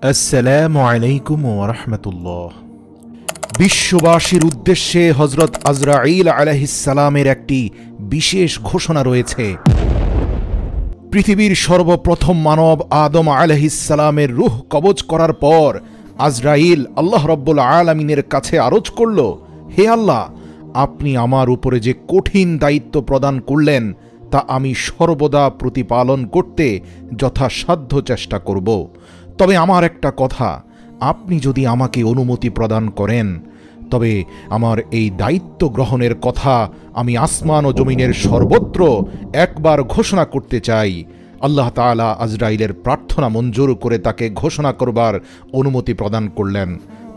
আসসালামু আলাইকুম ওয়া রাহমাতুল্লাহ। বিশ্ববাসীর উদ্দেশ্যে হযরত আজরাইল আলাইহিস সালামের একটি বিশেষ ঘোষণা রয়েছে। পৃথিবীর সর্বপ্রথম মানব আদম আলাইহিস সালামের রূহ কবজ করার পর আজরাইল আল্লাহ রাব্বুল আলামিনের কাছে আরজ করল, হে আল্লাহ, আপনি আমার উপরে যে কঠিন দায়িত্ব প্রদান করলেন তা আমি সর্বদা প্রতিপালন করতে যথাসাধ্য চেষ্টা করব। তবে আমার একটা কথা, আপনি যদি আমাকে অনুমতি প্রদান করেন তবে আমার এই দায়িত্ব গ্রহণের কথা আমি আসমান ও জমিনের সর্বত্র একবার ঘোষণা করতে চাই। আল্লাহ তাআলা আজরাইলের প্রার্থনা মঞ্জুর করে তাকে ঘোষণা করবার অনুমতি প্রদান করলেন।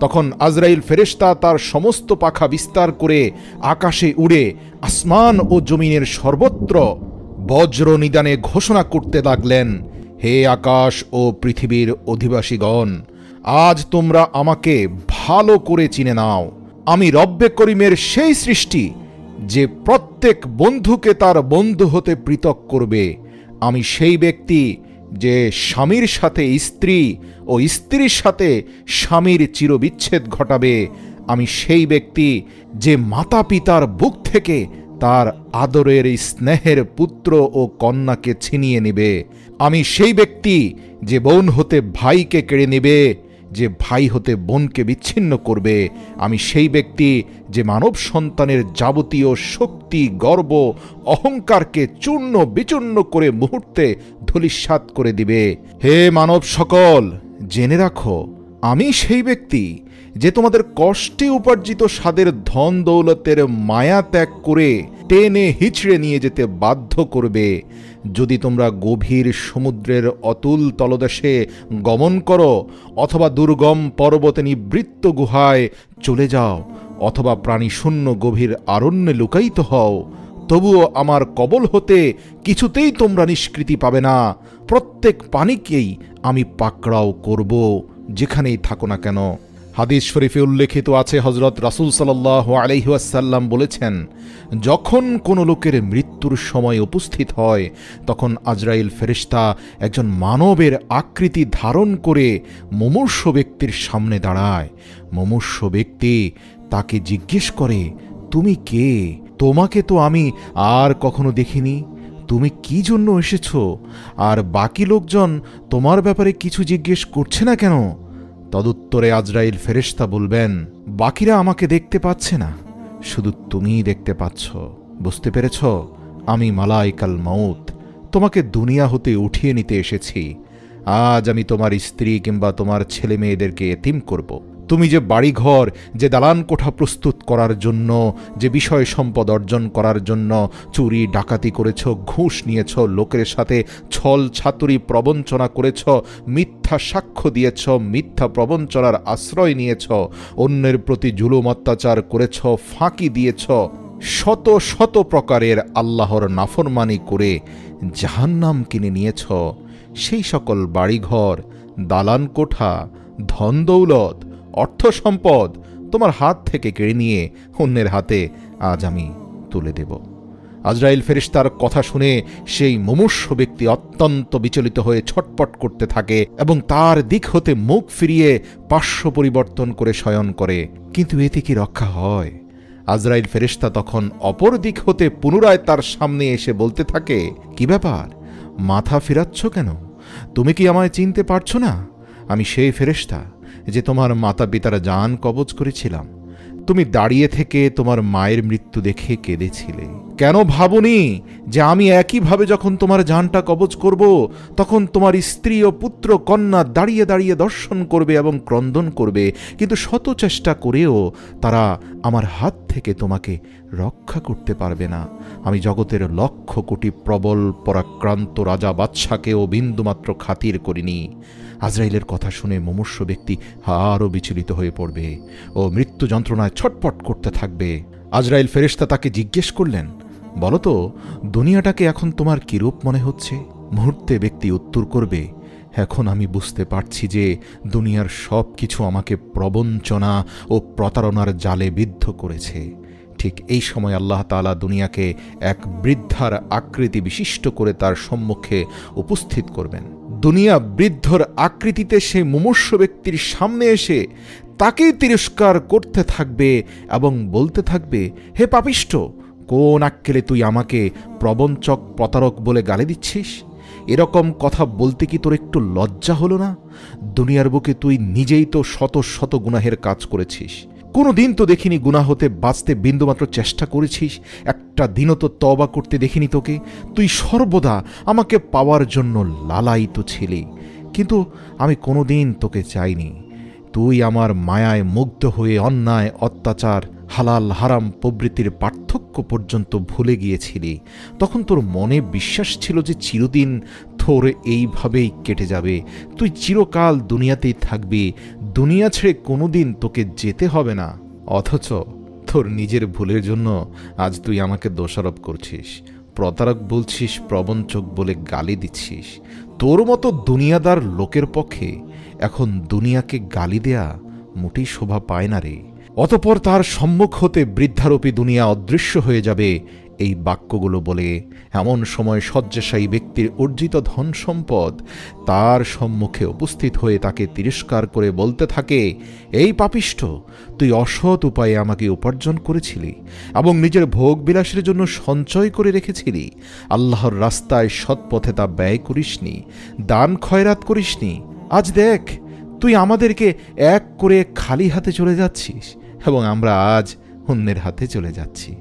তখন আজরাইল ফেরেশতা তার সমস্ত পাখা বিস্তার করে আকাশে উড়ে আসমান ও জমিনের সর্বত্র বজ্র নিদানে ঘোষণা করতে লাগলেন, হে আকাশ ও পৃথিবীর অধিবাসীগণ, আজ তোমরা আমাকে ভালো করে চিনে নাও। আমি রব্বে করিমের সেই সৃষ্টি যে প্রত্যেক বন্ধুকে তার বন্ধু হতে পৃথক করবে। আমি সেই ব্যক্তি যে স্বামীর সাথে স্ত্রী ও স্ত্রীর সাথে স্বামীর চিরবিচ্ছেদ ঘটাবে। আমি সেই ব্যক্তি যে মাতা পিতার বুক থেকে তার আদরের স্নেহের পুত্র ও কন্যাকে ছিনিয়ে নেবে। আমি সেই ব্যক্তি যে বোন হতে ভাইকে কেড়ে নেবে, যে ভাই হতে বোনকে বিচ্ছিন্ন করবে। আমি সেই ব্যক্তি যে মানব সন্তানের যাবতীয় শক্তি, গর্ব, অহংকারকে চূর্ণ বিচূর্ণ করে মুহূর্তে ধূলিসাৎ করে দিবে। হে মানব সকল, জেনে রাখো, আমি সেই ব্যক্তি যে তোমাদের কষ্টে উপার্জিত স্বাদের ধন দৌলতের মায়া ত্যাগ করে টেনে হিচড়ে নিয়ে যেতে বাধ্য করবে। যদি তোমরা গভীর সমুদ্রের অতুল তলদেশে গমন করো, অথবা দুর্গম পর্বতে নিবৃত্ত গুহায় চলে যাও, অথবা প্রাণীশূন্য গভীর আরণ্যে লুকায়িত হও, তবুও আমার কবল হতে কিছুতেই তোমরা নিষ্কৃতি পাবে না। প্রত্যেক পানিকেই আমি পাকড়াও করব, যেখানেই থাকো না কেন। হাদিস শরীফে উল্লেখিত আছে, হযরত রাসূল সাল্লাল্লাহু আলাইহি ওয়াসাল্লাম বলেছেন, যখন কোনো লোকের মৃত্যুর সময় উপস্থিত হয় তখন আজরাইল ফেরেশতা একজন মানবের আকৃতি ধারণ করে মুমূর্ষ ব্যক্তির সামনে দাঁড়ায়। মুমূর্ষ ব্যক্তি তাকে জিজ্ঞেস করে, তুমি কে? তোমাকে তো আমি আর কখনো দেখিনি। তুমি কি জন্য এসেছো? আর বাকি লোকজন তোমার ব্যাপারে কিছু জিজ্ঞেস করছে না কেন? তদুত্তরে আজরাইল ফেরেশতা বলবেন, বাকিরা আমাকে দেখতে পাচ্ছে না, শুধু তুমিই দেখতে পাচ্ছ। বুঝতে পেরেছ? আমি মালাইকাল মউত, তোমাকে দুনিয়া হতে উঠিয়ে নিতে এসেছি। আজ আমি তোমার স্ত্রী কিংবা তোমার ছেলে মেয়েদেরকে এতিম করব। তুমি যে বাড়িঘর, যে দালান কোঠা প্রস্তুত করার জন্য, যে বিষয় সম্পদ অর্জন করার জন্য চুরি ডাকাতি করেছ, ঘুষ নিয়েছ, লোকের সাথে ছল ছাতুরি প্রবঞ্চনা করেছ, মিথ্যা সাক্ষ্য দিয়েছ, মিথ্যা প্রবঞ্চনার আশ্রয় নিয়েছ, অন্যের প্রতি জুলুম অত্যাচার করেছ, ফাঁকি দিয়েছ, শত শত প্রকারের আল্লাহর নাফরমানি করে জাহান্নাম কিনে নিয়েছ, সেই সকল বাড়িঘর, দালান কোঠা, ধন দৌলত, অর্থ সম্পদ তোমার হাত থেকে কেড়ে নিয়ে অন্যের হাতে আজ আমি তুলে দেব। আজরাইল ফেরেশতার কথা শুনে সেই মুমূর্ষ ব্যক্তি অত্যন্ত বিচলিত হয়ে ছটপট করতে থাকে এবং তার দিক হতে মুখ ফিরিয়ে পার্শ্ব পরিবর্তন করে শয়ন করে। কিন্তু এতে কি রক্ষা হয়? আজরাইল ফেরেশতা তখন অপর দিক হতে পুনরায় তার সামনে এসে বলতে থাকে, কি ব্যাপার, মাথা ফিরাচ্ছ কেন? তুমি কি আমায় চিনতে পারছো না? আমি সেই ফেরেশতা যে তোমার মাতা পিতার জান কবজ করেছিলাম। তুমি দাঁড়িয়ে থেকে তোমার মায়ের মৃত্যু দেখে কেঁদেছিলে। কেন ভাবনি যে আমি একইভাবে যখন তোমার জানটা কবজ করব তখন তোমার স্ত্রী ও পুত্র কন্যা দাঁড়িয়ে দাঁড়িয়ে দর্শন করবে এবং ক্রন্দন করবে, কিন্তু শত চেষ্টা করেও তারা আমার হাত থেকে তোমাকে রক্ষা করতে পারবে না। আমি জগতের লক্ষ কোটি প্রবল পরাক্রান্ত রাজা বাদশাকেও বিন্দুমাত্র খাতির করিনি। আজরাইলের কথা শুনে মুমূর্ষ ব্যক্তি আরও বিচলিত হয়ে পড়বে ও মৃত্যু যন্ত্রণায় ছটপট করতে থাকবে। আজরাইল ফেরেশতা তাকে জিজ্ঞেস করলেন, বলো তো, দুনিয়াটাকে এখন তোমার কিরূপ মনে হচ্ছে? মুহূর্তে ব্যক্তি উত্তর করবে, এখন আমি বুঝতে পারছি যে দুনিয়ার সব কিছু আমাকে প্রবঞ্চনা ও প্রতারণার জালে বিদ্ধ করেছে। ঠিক এই সময় আল্লাহ তাআলা দুনিয়াকে এক বৃদ্ধার আকৃতি বিশিষ্ট করে তার সম্মুখে উপস্থিত করবেন। দুনিয়া বৃদ্ধর আকৃতিতে সেই মুমূর্ষ ব্যক্তির সামনে এসে তাকেই তিরস্কার করতে থাকবে এবং বলতে থাকবে, হে পাপিষ্ঠ, কোন আক্কেলে তুই আমাকে প্রবঞ্চক প্রতারক বলে গালি দিচ্ছিস? এরকম কথা বলতে কি তোর একটু লজ্জা হলো না? দুনিয়ার বুকে তুই নিজেই তো শত শত গুনাহের কাজ করেছিস। কোনো দিন তো দেখিনি গুনাহ হতে বাঁচতে বিন্দুমাত্র চেষ্টা করেছিস। একটা দিনও তো তওবা করতে দেখিনি তোকে। তুই সর্বদা আমাকে পাওয়ার জন্য লালায়িত ছিলি, কিন্তু আমি কোনো দিন তোকে চাইনি। তুই আমার মায়ায় মুগ্ধ হয়ে অন্যায়, অত্যাচার, হালাল হারাম প্রবৃত্তির পার্থক্য পর্যন্ত ভুলে গিয়েছিলি। তখন তোর মনে বিশ্বাস ছিল যে চিরদিন তোর এইভাবেই কেটে যাবে, তুই চিরকাল দুনিয়াতেই থাকবি, দুনিয়া ছেড়ে কোনোদিন তোকে যেতে হবে না। অথচ তোর নিজের ভুলের জন্য আজ তুই আমাকে দোষারোপ করছিস, প্রতারক বলছিস, প্রবঞ্চক বলে গালি দিচ্ছিস। তোর মতো দুনিয়াদার লোকের পক্ষে এখন দুনিয়াকে গালি দেয়া মোটেই শোভা পায় না রে। অতঃপর তার সম্মুখ হতে বৃদ্ধারূপী দুনিয়া অদৃশ্য হয়ে যাবে এই বাক্যগুলো বলে। এমন সময় শয্যাশায়ী ব্যক্তির অর্জিত ধন সম্পদ তার সম্মুখে উপস্থিত হয়ে তাকে তিরস্কার করে বলতে থাকে, এই পাপিষ্ঠ, তুই অসৎ উপায়ে আমাকে উপার্জন করেছিলি এবং নিজের ভোগ বিলাসের জন্য সঞ্চয় করে রেখেছিলি। আল্লাহর রাস্তায় সৎপথে তা ব্যয় করিসনি, দান খয়রাত করিসনি। আজ দেখ, তুই আমাদেরকে এক করে খালি হাতে চলে যাচ্ছিস এবং আমরা আজ অন্যের হাতে চলে যাচ্ছি।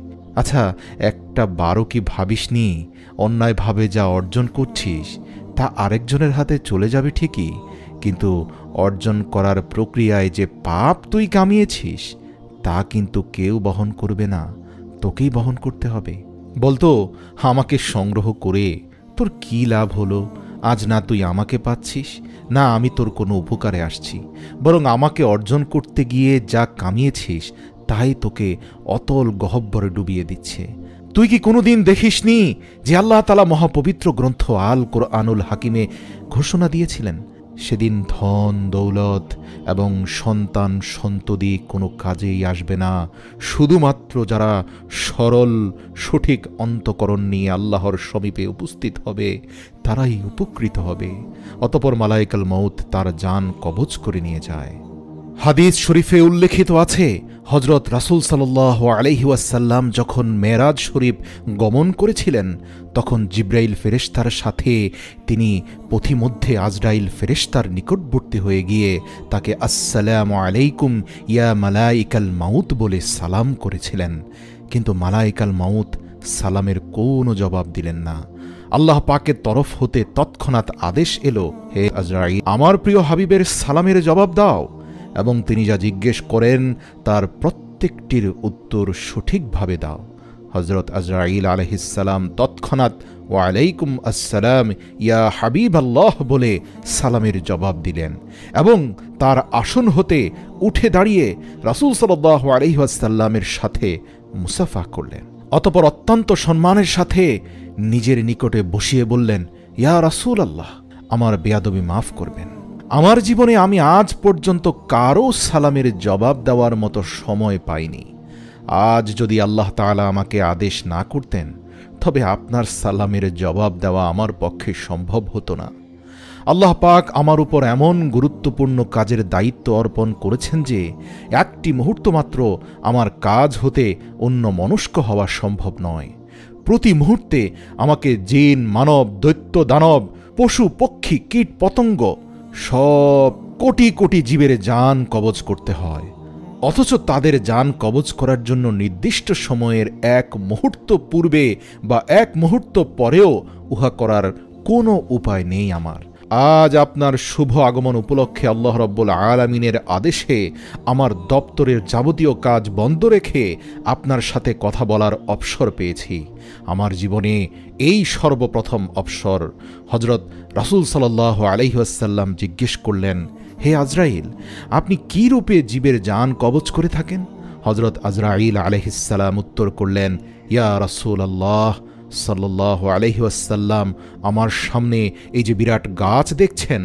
আচ্ছা, একটা বারো কি ভাবিসনি অন্যায়ভাবে যা অর্জন করছিস তা আরেকজনের হাতে চলে যাবে ঠিকই, কিন্তু অর্জন করার প্রক্রিয়ায় যে পাপ তুই কামিয়েছিস তা কিন্তু কেউ বহন করবে না, তোকেই বহন করতে হবে। বলতো, আমাকে সংগ্রহ করে তোর কি লাভ হলো? আজ না তুই আমাকে পাচ্ছিস, না আমি তোর কোনো উপকারে আসছি, বরং আমাকে অর্জন করতে গিয়ে যা কামিয়েছিস তাই তোকে অতল গহ্বরে ডুবিয়ে দিচ্ছে। তুই কি কোনোদিন দেখিসনি যে আল্লাহ তাআলা মহাপবিত্র গ্রন্থ আল কোরআনুল হাকিমে ঘোষণা দিয়েছিলেন, সেদিন ধন দৌলত এবং সন্তান সন্ততি কোনো কাজেই আসবে না, শুধুমাত্র যারা সরল সঠিক অন্তঃকরণ নিয়ে আল্লাহর সমীপে উপস্থিত হবে তারাই উপকৃত হবে। অতঃপর মালায়েকাল মউত তার জান কবজ করে নিয়ে যায়। হাদিস শরীফে উল্লেখিত আছে, হযরত রাসূল সাল্লাল্লাহু আলাইহি ওয়াসাল্লাম যখন মেরাজ শরীফ গমন করেছিলেন তখন জিব্রাইল ফেরেশতার সাথে তিনি পথিমধ্যে আজরাইল ফেরেশতার নিকটবর্তী হয়ে গিয়ে তাকে আসসালামু আলাইকুম ইয়া মালাইকাল মাউত বলে সালাম করেছিলেন, কিন্তু মালাইকাল মাউত সালামের কোনো জবাব দিলেন না। আল্লাহ পাকের তরফ হতে তৎক্ষণাৎ আদেশ এলো, হে আজরাইল, আমার প্রিয় হাবিবের সালামের জবাব দাও এবং তিনি যা জিজ্ঞেস করেন তার প্রত্যেকটির উত্তর সঠিকভাবে দাও। হযরত আজরাইল আলাইহিস সালাম তৎক্ষণাৎ ওয়ালাইকুম আসসালাম ইয়া হাবিব আল্লাহ বলে সালামের জবাব দিলেন এবং তার আসন হতে উঠে দাঁড়িয়ে রাসূল সাল্লাল্লাহু আলাইহি ওয়াসাল্লামের সাথে মুসাফা করলেন। অতঃপর অত্যন্ত সম্মানের সাথে নিজের নিকটে বসিয়ে বললেন, ইয়া রাসূল আল্লাহ, আমার বেয়াদবি মাফ করবেন। আমার জীবনে আমি আজ পর্যন্ত কারো সালামের জবাব দেওয়ার মতো সময় পাইনি। আজ যদি আল্লাহ তাআলা আমাকে আদেশ না করতেন তবে আপনার সালামের জবাব দেওয়া আমার পক্ষে সম্ভব হতো না। আল্লাহ পাক আমার উপর এমন গুরুত্বপূর্ণ কাজের দায়িত্ব অর্পণ করেছেন যে একটি মুহূর্ত মাত্র আমার কাজ হতে অন্য মনস্ক হওয়া সম্ভব নয়। প্রতি মুহূর্তে আমাকে জিন, মানব, দৈত্য, দানব, পশু, পক্ষী, কীট, পতঙ্গ সব কোটি কোটি জীবের জান কবজ করতে হয়, অথচ তাদের জান কবজ করার জন্য নির্দিষ্ট সময়ের এক মুহূর্ত পূর্বে বা এক মুহূর্ত পরেও উহা করার কোনো উপায় নেই আমার। আজ আপনার শুভ আগমন উপলক্ষে আল্লাহ রাব্বুল আলামিনের আদেশে আমার দপ্তরের যাবতীয় কাজ বন্ধ রেখে আপনার সাথে কথা বলার অবসর পেয়েছি। আমার জীবনে এই সর্বপ্রথম অবসর। হযরত রাসূল সাল্লাল্লাহু আলাইহি ওয়াসাল্লাম জিজ্ঞেস করলেন, হে আজরাইল, আপনি কি রূপে জীবের জান কবজ করে থাকেন? হযরত আজরাইল আলাইহিস সালাম উত্তর করলেন, ইয়া রাসূলুল্লাহ সাল্লাল্লাহু আলাইহি ওয়াসাল্লাম, আমার সামনে এই যে বিরাট গাছ দেখছেন,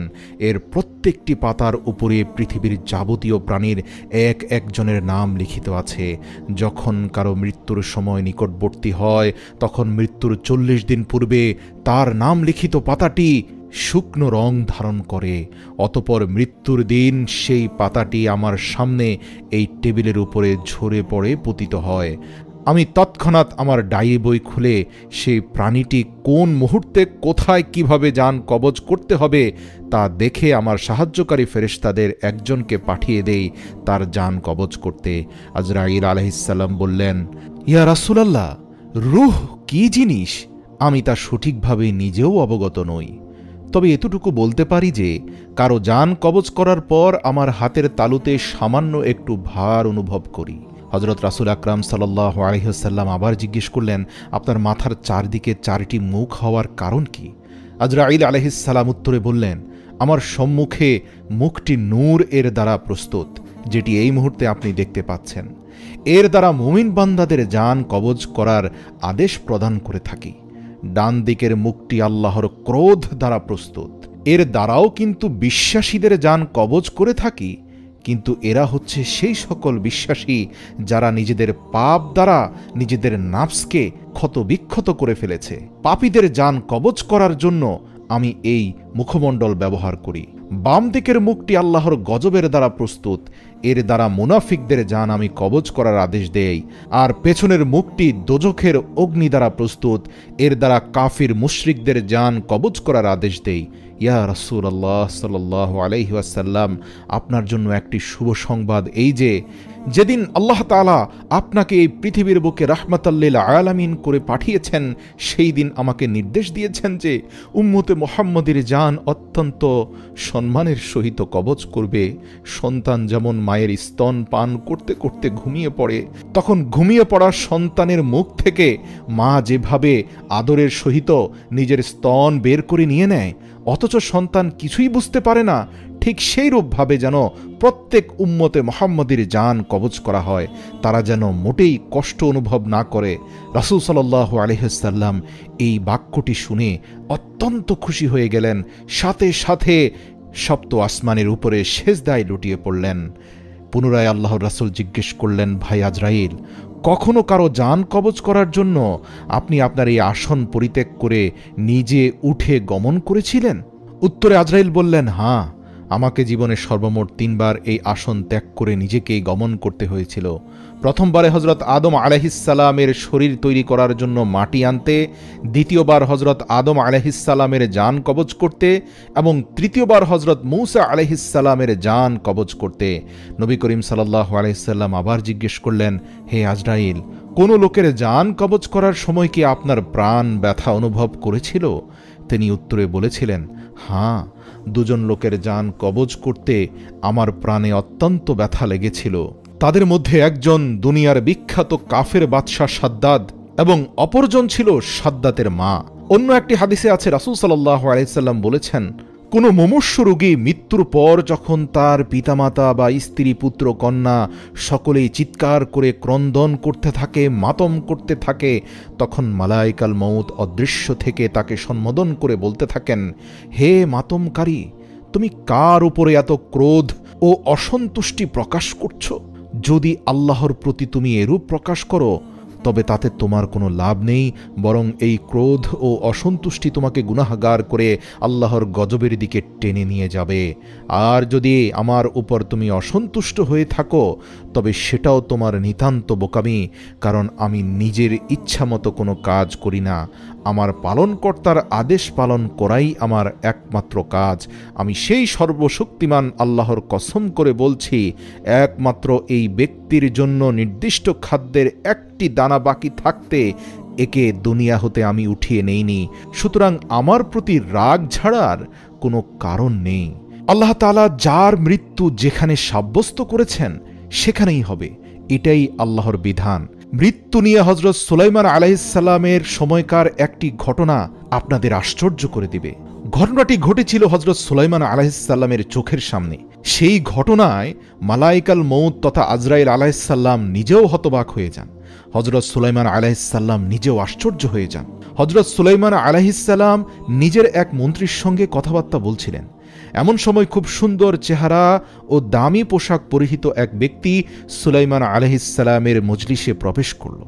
এর প্রত্যেকটি পাতার উপরে পৃথিবীর যাবতীয় প্রাণীর এক একজনের নাম লিখিত আছে। যখন কারো মৃত্যুর সময় নিকটবর্তী হয় তখন মৃত্যুর 40 দিন পূর্বে তার নাম লিখিত পাতাটি শুকনো রং ধারণ করে। অতঃপর মৃত্যুর দিন সেই পাতাটি আমার সামনে এই টেবিলের উপরে ঝরে পড়ে পতিত হয়। আমি তৎক্ষণাৎ আমার ডায়েরি বই খুলে সেই প্রাণীটি কোন মুহূর্তে কোথায় কিভাবে জান কবজ করতে হবে তা দেখে আমার সাহায্যকারী ফেরেশতাদের একজনকে পাঠিয়ে দেই তার জান কবজ করতে। আজরাইল আলাইহিসসালাম বললেন, ইয়া রাসূলুল্লাহ, রূহ কি জিনিস আমি তা সঠিকভাবে নিজেও অবগত নই। তবে এতটুকু বলতে পারি যে কারো জান কবজ করার পর আমার হাতের তালুতে সামান্য একটু ভার অনুভব করি। হযরত রাসূল আকরাম সাল্লাল্লাহু আলাইহি ওয়াসাল্লাম আবার জিজ্ঞেস করলেন, আপনার মাথার চারদিকে চারটি মুখ হওয়ার কারণ কি? আজরাইল আলাইহিস সালাম উত্তরে বললেন, আমার সম্মুখে মুখটি নূর এর দ্বারা প্রস্তুত, যেটি এই মুহূর্তে আপনি দেখতে পাচ্ছেন। এর দ্বারা মুমিন বান্দাদের জান কবজ করার আদেশ প্রদান করে থাকি। ডান দিকের মুখটি আল্লাহর ক্রোধ দ্বারা প্রস্তুত। এর দ্বারাও কিন্তু বিশ্বাসীদের জান কবজ করে থাকি, কিন্তু এরা হচ্ছে সেই সকল বিশ্বাসী যারা নিজেদের পাপ দ্বারা নিজেদের নাফসকে ক্ষতবিক্ষত করে ফেলেছে। পাপীদের জান কবজ করার জন্য আমি এই মুখমণ্ডল ব্যবহার করি। বাম দিকের মুখটি আল্লাহর গজবের দ্বারা প্রস্তুত। এর দ্বারা মুনাফিকদের জান আমি কবজ করার আদেশ দেই। আর পেছনের মুখটি দোজখের অগ্নি দ্বারা প্রস্তুত। এর দ্বারা কাফির মুশরিকদের জান কবজ করার আদেশ দেই। ইয়া রাসূলুল্লাহ সাল্লাল্লাহু আলাইহি ওয়াসাল্লাম, আপনার জন্য একটি শুভ সংবাদ এই যে, যেদিন আল্লাহ তাআলা আপনাকে এই পৃথিবীর বুকে রাহমাতাল লিল আলামিন করে পাঠিয়েছেন, সেই দিন আমাকে নির্দেশ দিয়েছেন যে উম্মতে মুহাম্মদের জান অত্যন্ত সম্মানের সহিত কবজ করবে। সন্তান যেমন মায়ের স্তন পান করতে করতে ঘুমিয়ে পড়ে, তখন ঘুমিয়ে পড়া সন্তানের মুখ থেকে মা যেভাবে আদরের সহিত নিজের স্তন বের করে নিয়ে নেয়, অথচ সন্তান কিছুই বুঝতে পারে না, ঠিক সেই রূপভাবে যেন প্রত্যেক উম্মতে মুহাম্মদের জান কবজ করা হয়, তারা যেন মোটেই কষ্ট অনুভব না করে। রাসূল সাল্লাল্লাহু আলাইহি ওয়াসাল্লাম এই বাক্যটি শুনে অত্যন্ত খুশি হয়ে গেলেন। সাথে সাথে সপ্ত আসমানের উপরে সেজদায় লুটিয়ে পড়লেন। পুনরায় আল্লাহর রাসূল জিজ্ঞেস করলেন, ভাই আজরাইল, কখনো কারো জান কবজ করার জন্য আপনি আপনার এই আসন পরিত্যাগ করে নিজে উঠে গমন করেছিলেন? উত্তরে আজরাইল বললেন, হ্যাঁ, আমাকে জীবনে সর্বমোট 3 বার এই আসন ত্যাগ করে নিজেকেই গমন করতে হয়েছিল। প্রথমবারে হযরত আদম আলাইহিস সালামের শরীর তৈরি করার জন্য মাটি আনতে, দ্বিতীয়বার হযরত আদম আলাইহিস সালামের জান কবজ করতে, এবং তৃতীয়বার হযরত মূসা আলাইহিস সালামের জান কবজ করতে। নবী করিম সাল্লাল্লাহু আলাইহি সাল্লাম আবার জিজ্ঞেস করলেন, হে আজরাইল, কোন লোকের জান কবজ করার সময় কি আপনার প্রাণ ব্যথা অনুভব করেছিল? তিনি উত্তরে বলেছিলেন, হ্যাঁ, 2 জন লোকের জান কবজ করতে আমার প্রাণে অত্যন্ত ব্যথা লেগেছিল। তাদের মধ্যে একজন দুনিয়ার বিখ্যাত কাফের বাদশাহ সাদ্দাদ এবং অপরজন ছিল সাদ্দাতের মা। অন্য একটি হাদিসে আছে, রাসূল সাল্লাল্লাহু আলাইহি সাল্লাম বলেছেন, কোনো মুমূর্ষু রোগী মৃত্যুর পর যখন তার পিতামাতা বা স্ত্রী পুত্র কন্যা সকলেই চিৎকার করে ক্রন্দন করতে থাকে, মাতম করতে থাকে, তখন মালাইকাল মউত অদৃশ্য থেকে তাকে সম্বোধন করে বলতে থাকেন, হে মাতমকারী, তুমি কার উপরে এত ক্রোধ ও অসন্তুষ্টি প্রকাশ করছো? যদি আল্লাহর প্রতি তুমি এরূপ প্রকাশ করো তবে তাতে তোমার কোনো লাভ নেই, বরং এই ক্রোধ ও অসন্তুষ্টি তোমাকে গুনাহগার করে আল্লাহর গজবের দিকে টেনে নিয়ে যাবে। আর যদি আমার উপর তুমি অসন্তুষ্ট হয়ে থাকো তবে সেটাও তোমার নিতান্ত বোকামি, কারণ আমি নিজের ইচ্ছামতো কোনো কাজ করি না। আমার পালনকর্তার আদেশ পালন করাই আমার একমাত্র কাজ। আমি সেই সর্বশক্তিমান আল্লাহর কসম করে বলছি, একমাত্র এই ব্যক্তির জন্য নির্দিষ্ট খাদ্যের একটি দানা বাকি থাকতে একে দুনিয়া হতে আমি উঠিয়ে নেইনি। সুতরাং আমার প্রতি রাগ ঝাড়ার কোনো কারণ নেই। আল্লাহ তাআলা যার মৃত্যু যেখানে সাব্যস্ত করেছেন সেখানেই হবে, এটাই আল্লাহর বিধান। মৃত্যু নিয়ে হযরত সুলাইমান আলাইহিস সালামের সময়কার একটি ঘটনা আপনাদের আশ্চর্য করে দিবে। ঘটনাটি ঘটেছিল হযরত সুলাইমান আলাইহিস সালামের চোখের সামনে। সেই ঘটনায় মালাইকাল মউত তথা আজরাইল আলাইহিস সালাম নিজেও হতবাক হয়ে যান। হযরত সুলাইমান আলাইহিস সালাম নিজেও আশ্চর্য হয়ে যান। হযরত সুলাইমান আলাইহিস সালাম নিজের এক মন্ত্রীর সঙ্গে কথাবার্তা বলছিলেন। এমন সময় খুব সুন্দর চেহারা ও দামি পোশাক পরিহিত এক ব্যক্তি সুলাইমান আলাইহিস সালামের মজলিসে প্রবেশ করল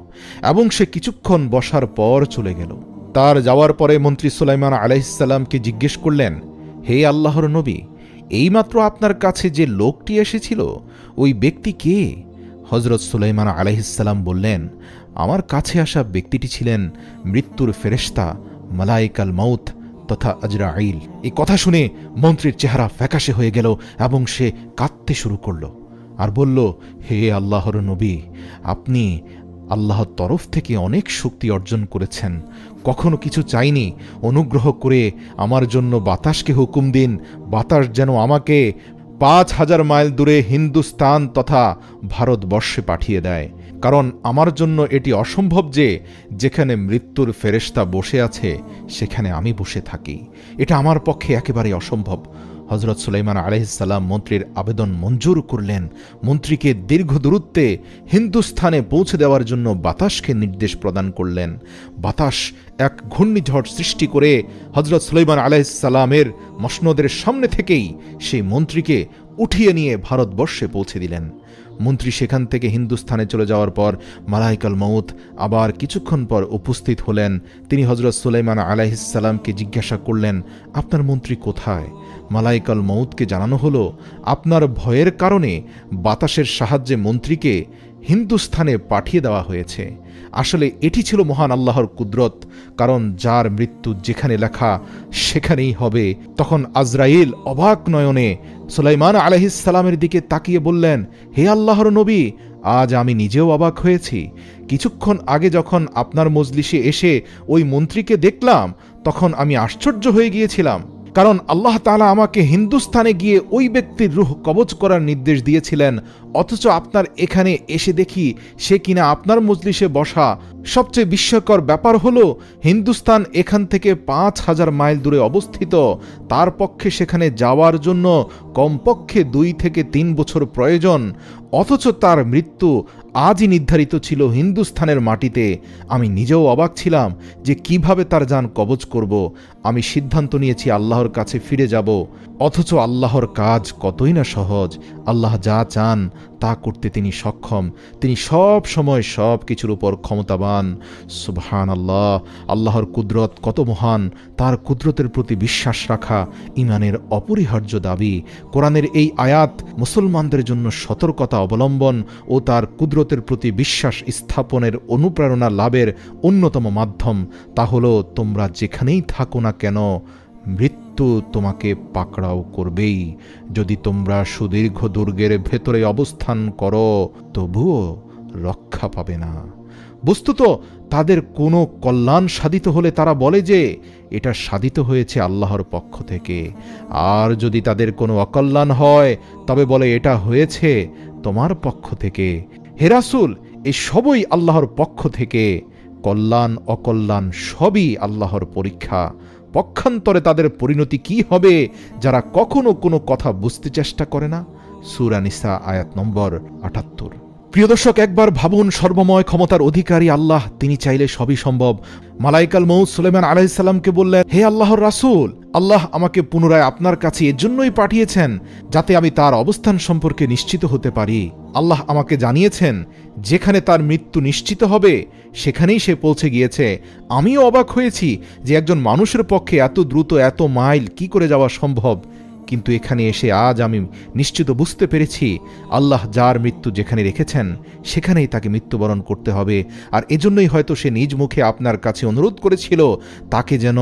এবং সে কিছুক্ষণ বসার পর চলে গেল। তার যাওয়ার পরে মন্ত্রী সুলাইমান আলাইহিসসালামকে জিজ্ঞেস করলেন, হে আল্লাহর নবী, এইমাত্র আপনার কাছে যে লোকটি এসেছিল ওই ব্যক্তি কে? হযরত সুলাইমান আলাইহিসসালাম বললেন, আমার কাছে আসা ব্যক্তিটি ছিলেন মৃত্যুর ফেরেশতা মালাইকাল মাউত তথা আজরাইল। এই কথা শুনে মন্ত্রীর চেহারা ফ্যাকাশে হয়ে গেল এবং সে কাঁদতে শুরু করল আর বলল, হে আল্লাহর নবী, আপনি আল্লাহর তরফ থেকে অনেক শক্তি অর্জন করেছেন, কখনো কিছু চাইনি, অনুগ্রহ করে আমার জন্য বাতাসকে হুকুম দিন, বাতাস যেন আমাকে ৫,০০০ মাইল দূরে হিন্দুস্তান তথা ভারতবর্ষে পাঠিয়ে দেয়, কারণ আমার জন্য এটি অসম্ভব যে যেখানে মৃত্যুর ফেরেশতা বসে আছে সেখানে আমি বসে থাকি। এটা আমার পক্ষে একেবারে অসম্ভব। হযরত সুলাইমান আলাইহিসসালাম মন্ত্রীর আবেদন মঞ্জুর করলেন। মন্ত্রীকে দীর্ঘ দূরত্বে হিন্দুস্থানে পৌঁছে দেওয়ার জন্য বাতাসকে নির্দেশ প্রদান করলেন। বাতাস এক ঘূর্ণিঝড় সৃষ্টি করে হযরত সুলাইমান আলাইহিসসালামের মসনদের সামনে থেকেই সেই মন্ত্রীকে উঠিয়ে নিয়ে ভারতবর্ষে পৌঁছে দিলেন। মন্ত্রী সেখান থেকে হিন্দুস্থানে চলে যাওয়ার পর মালাইকাল মাউত আবার কিছুক্ষণ পর উপস্থিত হলেন। তিনি হযরত সুলাইমান আলাইহিসসালামকে জিজ্ঞাসা করলেন, আপনার মন্ত্রী কোথায়? মালাইকাল মাউতকে জানানো হলো, আপনার ভয়ের কারণে বাতাসের সাহায্যে মন্ত্রীকে হিন্দুস্থানে পাঠিয়ে দেওয়া হয়েছে। আসলে এটি ছিল মহান আল্লাহর কুদরত, কারণ যার মৃত্যু যেখানে লেখা সেখানেই হবে। তখন আজরাইল অবাক নয়নে সুলাইমান আলাইহিসসালামের দিকে তাকিয়ে বললেন, হে আল্লাহর নবী, আজ আমি নিজেও অবাক হয়েছি। কিছুক্ষণ আগে যখন আপনার মজলিসে এসে ওই মন্ত্রীকে দেখলাম তখন আমি আশ্চর্য হয়ে গিয়েছিলাম, কারণ আল্লাহ তাআলা আমাকে হিন্দুস্তানে গিয়ে ওই ব্যক্তির রূহ কবজ করার নির্দেশ দিয়েছিলেন, অথচ আপনার এখানে এসে দেখি সে কিনা আপনার মজলিসে বসা। সবচেয়ে বিস্ময়কর ব্যাপার হলো হিন্দুস্তান এখান থেকে ৫,০০০ মাইল দূরে অবস্থিত, তার পক্ষে সেখানে যাওয়ার জন্য কমপক্ষে ২ থেকে ৩ বছর প্রয়োজন, অথচ তার মৃত্যু আজই নির্ধারিত ছিল হিন্দুস্থানের মাটিতে। আমি নিজেও অবাক ছিলাম যে কিভাবে তার জান কবজ করব। আমি সিদ্ধান্ত নিয়েছি আল্লাহর কাছে ফিরে যাব, অথচ আল্লাহর কাজ কতই না সহজ। আল্লাহ যা চান তা করতে তিনি সক্ষম, তিনি সব সময় সব কিছুর উপর ক্ষমতাবান। সুবহানাল্লাহ, আল্লাহর কুদরত কত মহান, তার কুদরতের প্রতি বিশ্বাস রাখা ঈমানের অপরিহার্য দাবি। কোরআনের এই আয়াত মুসলমানদের জন্য সতর্কতা অবলম্বন ও তার কুদরতের প্রতি বিশ্বাস স্থাপনের অনুপ্রেরণা লাভের অন্যতম মাধ্যম। তা হলো, তোমরা যেখানেই থাকো না কেন মৃত্যু তোমাকে পাকড়াও করবেই। যদি তোমরা সুদীর্ঘ দুর্গের ভেতরে অবস্থান করো তবুও রক্ষা পাবে না। বস্তুত তাদের কোনো কল্যাণ সাধিত হলে তারা বলে যে এটা সাধিত হয়েছে আল্লাহর পক্ষ থেকে, আর যদি তাদের কোনো অকল্যাণ হয় তবে বলে এটা হয়েছে তোমার পক্ষ থেকে। হে রাসূল, এই সবই আল্লাহর পক্ষ থেকে, কল্যাণ অকল্যাণ সবই আল্লাহর পরীক্ষা। পক্ষান্তরে তাদের পরিণতি কি হবে যারা কখনো কোনো কথা বুঝতে চেষ্টা করে না? সূরা নিসা আয়াত নম্বর ৭৮। প্রিয় দর্শক, একবার ভাবুন, সর্বময় ক্ষমতার অধিকারী আল্লাহ, তিনি চাইলে সবই সম্ভব। মালাইকাল মাউত সুলাইমান আলাইহিসসালামকে বললেন, হে আল্লাহর রাসূল, আল্লাহ আমাকে পুনরায় আপনার কাছে এজন্যই পাঠিয়েছেন যাতে আমি তার অবস্থান সম্পর্কে নিশ্চিত হতে পারি। আল্লাহ আমাকে জানিয়েছেন যেখানে তার মৃত্যু নিশ্চিত হবে সেখানেই সে পৌঁছে গিয়েছে। আমিও অবাক হয়েছি যে একজন মানুষের পক্ষে এত দ্রুত এত মাইল কি করে যাওয়া সম্ভব, কিন্তু এখানে এসে আজ আমি নিশ্চিত বুঝতে পেরেছি আল্লাহ যার মৃত্যু যেখানে রেখেছেন সেখানেই তাকে মৃত্যুবরণ করতে হবে। আর এজন্যই হয়তো সে নিজ মুখে আপনার কাছে অনুরোধ করেছিল তাকে যেন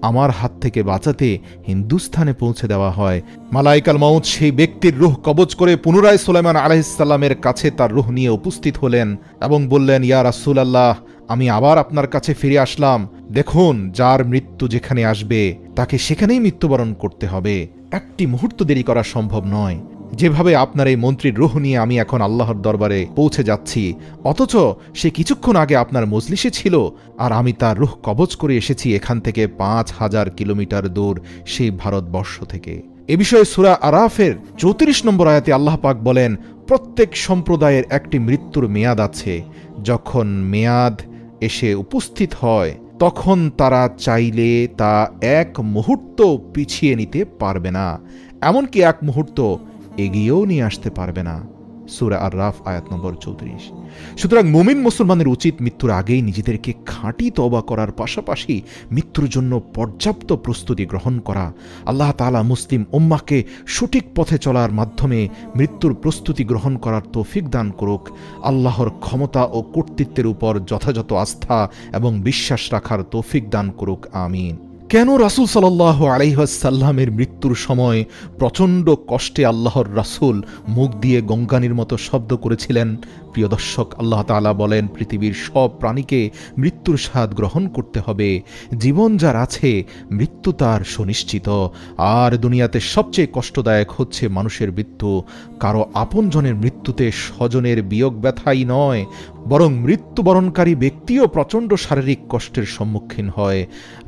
আমার হাত থেকে বাঁচাতে হিন্দুস্থানে পৌঁছে দেওয়া হয়। মালাইকাল মাউত সেই ব্যক্তির রূহ কবজ করে পুনরায় সুলাইমান আলাইহিসসালামের কাছে তার রূহ নিয়ে উপস্থিত হলেন এবং বললেন, ইয়া রাসূলুল্লাহ, আমি আবার আপনার কাছে ফিরে আসলাম। দেখুন, যার মৃত্যু যেখানে আসবে তাকে সেখানেই মৃত্যুবরণ করতে হবে, একটি মুহূর্ত দেরি করা সম্ভব নয়। যেভাবে আপনার এই মন্ত্রীর রূহ নিয়ে আমি এখন আল্লাহর দরবারে পৌঁছে যাচ্ছি, অথচ সে কিছুক্ষণ আগে আপনার মজলিসে ছিল আর আমি তার রূহ কবজ করে এসেছি এখান থেকে ৫,০০০ কিলোমিটার দূর, সেই ভারতবর্ষ থেকে। এ বিষয়ে সূরা আরাফের ৩৪ নম্বর আয়াতে আল্লাহ পাক বলেন, প্রত্যেক সম্প্রদায়ের একটি মৃত্যুর মেয়াদ আছে, যখন মেয়াদ এসে উপস্থিত হয় তখন তারা চাইলে তা এক মুহূর্ত পিছিয়ে নিতে পারবে না, এমনকি এক মুহূর্ত এগিয়েও নিয়ে আসতে পারবে না। সূরা আর-রাফ আয়াত নম্বর 34। সুতরাং মুমিন মুসলমানের উচিত মৃত্যুর আগেই নিজেদেরকে খাঁটি তওবা করার পাশাপাশি মৃত্যুর জন্য পর্যাপ্ত প্রস্তুতি গ্রহণ করা। আল্লাহ তাআলা মুসলিম উম্মাহকে সঠিক পথে চলার মাধ্যমে মৃত্যুর প্রস্তুতি গ্রহণ করার তৌফিক দান করুক। আল্লাহর ক্ষমতা ও কর্তৃত্বের উপর যথাযথ আস্থা এবং বিশ্বাস রাখার তৌফিক দান করুক, আমিন। কেন রাসূল সাল্লাল্লাহু আলাইহি ওয়াসাল্লামের মৃত্যুর সময় প্রচণ্ড কষ্টে আল্লাহর রাসূল মুখ দিয়ে গঙ্গানির মতো শব্দ করেছিলেন? প্রিয় দর্শক, আল্লাহ তাআলা বলেন, পৃথিবীর সব প্রাণীকে মৃত্যুর স্বাদ গ্রহণ করতে হবে। জীবন যার আছে, মৃত্যু তার সুনিশ্চিত। আর দুনিয়াতে সবচেয়ে কষ্টদায়ক হচ্ছে মানুষের মৃত্যু। কারো আপনজনের মৃত্যুতে স্বজনের বিয়োগ ব্যথাই নয়, বরং মৃত্যুবরণকারী ব্যক্তিও প্রচণ্ড শারীরিক কষ্টের সম্মুখীন হয়।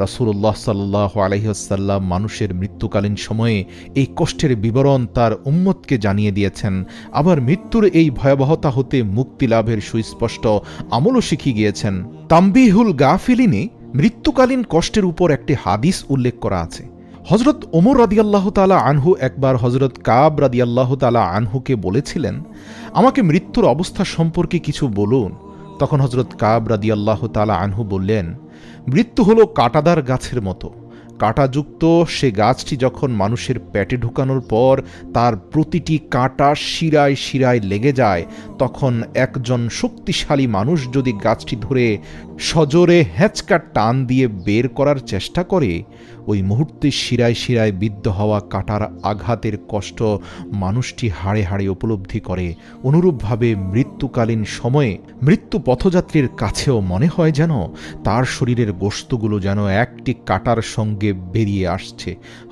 রাসূলুল্লাহ সাল্লাল্লাহু আলাইহি ওয়াসাল্লাম মানুষের মৃত্যুকালীন সময়ে এই কষ্টের বিবরণ তার উম্মতকে জানিয়ে দিয়েছেন। আবার মৃত্যুর এই ভয়াবহতা হতে মুক্তি লাভের সুস্পষ্ট আমলও শিখিয়ে গিয়েছেন। তামবিহুল গাফিলিনে মৃত্যুকালীন কষ্টের উপর একটি হাদিস উল্লেখ করা আছে। হযরত ওমর রাদিয়াল্লাহু তাআলা আনহু একবার হযরত কাব রাদিয়াল্লাহু তাআলা আনহুকে বলেছিলেন, আমাকে মৃত্যুর অবস্থা সম্পর্কে কিছু বলুন। তখন হযরত কাব রাদিয়াল্লাহু তাআলা আনহু বললেন, মৃত্যু হলো কাঁটাদার গাছের মতো। কাঁটাযুক্ত সে গাছটি যখন মানুষের পেটে ঢুকানোর পর তার প্রতিটি কাঁটা শিরায় শিরায় লেগে যায়, তখন একজন শক্তিশালী মানুষ যদি গাছটি ধরে সজোরে হ্যাঁচকা টান দিয়ে বের করার চেষ্টা করে, ওই মুহূর্তে শিরায় শিরায় বিদ্ধ হওয়া কাঁটার আঘাতের কষ্ট মানুষটি হাড়ে হাড়ে উপলব্ধি করে। অনুরূপভাবে মৃত্যুকালীন সময়ে মৃত্যু পথযাত্রীর কাছেও মনে হয় যেন তার শরীরের গোশতগুলো যেন একটি কাঁটার সঙ্গে বেরিয়ে আসছে।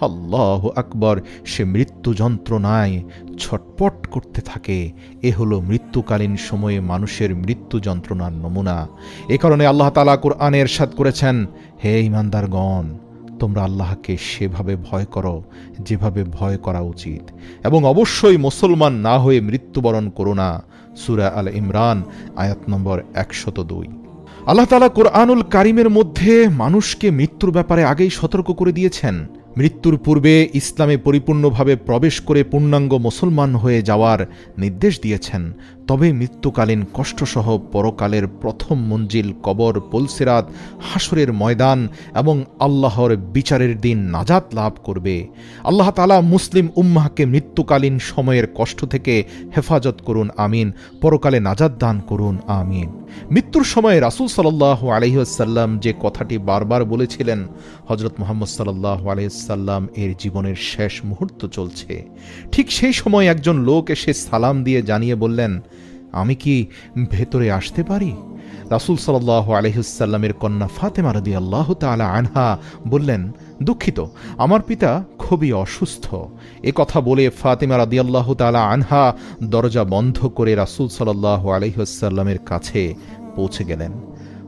আল্লাহু আকবার! সে মৃত্যু যন্ত্রণায় ছটপট করতে থাকে। এ হলো মৃত্যুকালীন সময়ে মানুষের মৃত্যু যন্ত্রণার নমুনা। এ কারণে আল্লাহ তাআলা কুরআনে ইরশাদ করেছেন, হে ঈমানদারগণ, তোমরা আল্লাহকে সেভাবে ভয় করো যেভাবে ভয় করা উচিত, এবং অবশ্যই মুসলমান না হয়ে মৃত্যুবরণ করো না। সূরা আল ইমরান আয়াত নম্বর 102। আল্লাহ তাআলা কুরআনুল কারীমের মধ্যে মানুষকে মৃত্যুর ব্যাপারে আগেই সতর্ক করে দিয়েছেন। মৃত্যুর পূর্বে ইসলামে পরিপূর্ণভাবে প্রবেশ করে পূর্ণাঙ্গ মুসলমান হয়ে যাওয়ার নির্দেশ দিয়েছেন। তবে মৃত্যুকালীন কষ্টসহ পরকালের প্রথম মঞ্জিল কবর, পুলসিরাত, হাসরের ময়দান এবং আল্লাহর বিচারের দিন নাজাত লাভ করবে। আল্লাহ তাআলা মুসলিম উম্মাহকে মৃত্যুকালীন সময়ের কষ্ট থেকে হেফাজত করুন, আমিন। পরকালে নাজাত দান করুন, আমিন। মৃত্যুর সময় রাসূল সাল্লাল্লাহু আলাইহি ওয়াসাল্লাম যে কথাটি বারবার বলেছিলেন, হযরত মুহাম্মদ সাল্লাল্লাহু আলাইহি ওয়াসাল্লাম এর জীবনের শেষ মুহূর্ত চলছে। ঠিক সেই সময় একজন লোক এসে সালাম দিয়ে জানিয়ে বললেন, আমি কি ভেতরে আসতে পারি? রাসূল সাল্লাল্লাহু আলাইহি ওয়াসাল্লামের কন্যা ফাতেমা রাদিয়াল্লাহু তাআলা আনহা বললেন, দুঃখিত, আমার পিতা খুবই অসুস্থ। এ কথা বলে ফাতেমা রাদিয়াল্লাহু তাআলা আনহা দরজা বন্ধ করে রাসূল সাল্লাল্লাহু আলাইহি ওয়াসাল্লামের কাছে পৌঁছে গেলেন।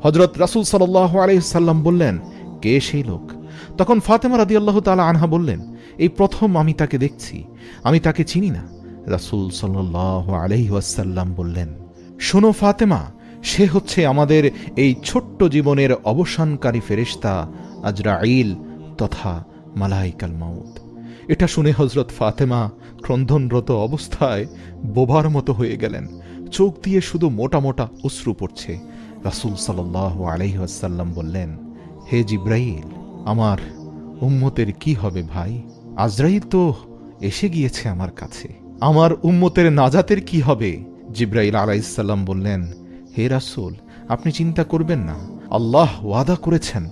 হযরত রাসূল সাল্লাল্লাহু আলাইহি ওয়াসাল্লাম বললেন, কে সেই লোক? তখন ফাতেমা রাদিয়াল্লাহু তাআলা আনহা বললেন, এই প্রথম আমি তাকে দেখছি, আমি তাকে চিনি না। রাসূল সাল্লাল্লাহু আলাইহি ওয়াসাল্লাম বললেন, শোনো ফাতেমা, সে হচ্ছে আমাদের এই ছোট্ট জীবনের অবসানকারী ফেরেশতা আজরাইল তথা মালাইকাল মাউত। এটা শুনে হযরত ফাতেমা ক্রন্দনরত অবস্থায় বোবার মতো হয়ে গেলেন। চোখ দিয়ে শুধু মোটা মোটা অশ্রু পড়ছে। রাসূল সাল্লাল্লাহু আলাইহি ওয়াসাল্লাম বললেন, হে জিব্রাইল, আমার উম্মতের কি হবে ভাই? আজরাইল তো এসে গিয়েছে আমার কাছে, আমার উম্মতের নাজাতের কি হবে? জিব্রাইল আলাইহিস সালাম বললেন, হে রাসূল, আপনি চিন্তা করবেন না, আল্লাহ ওয়াদা করেছেন,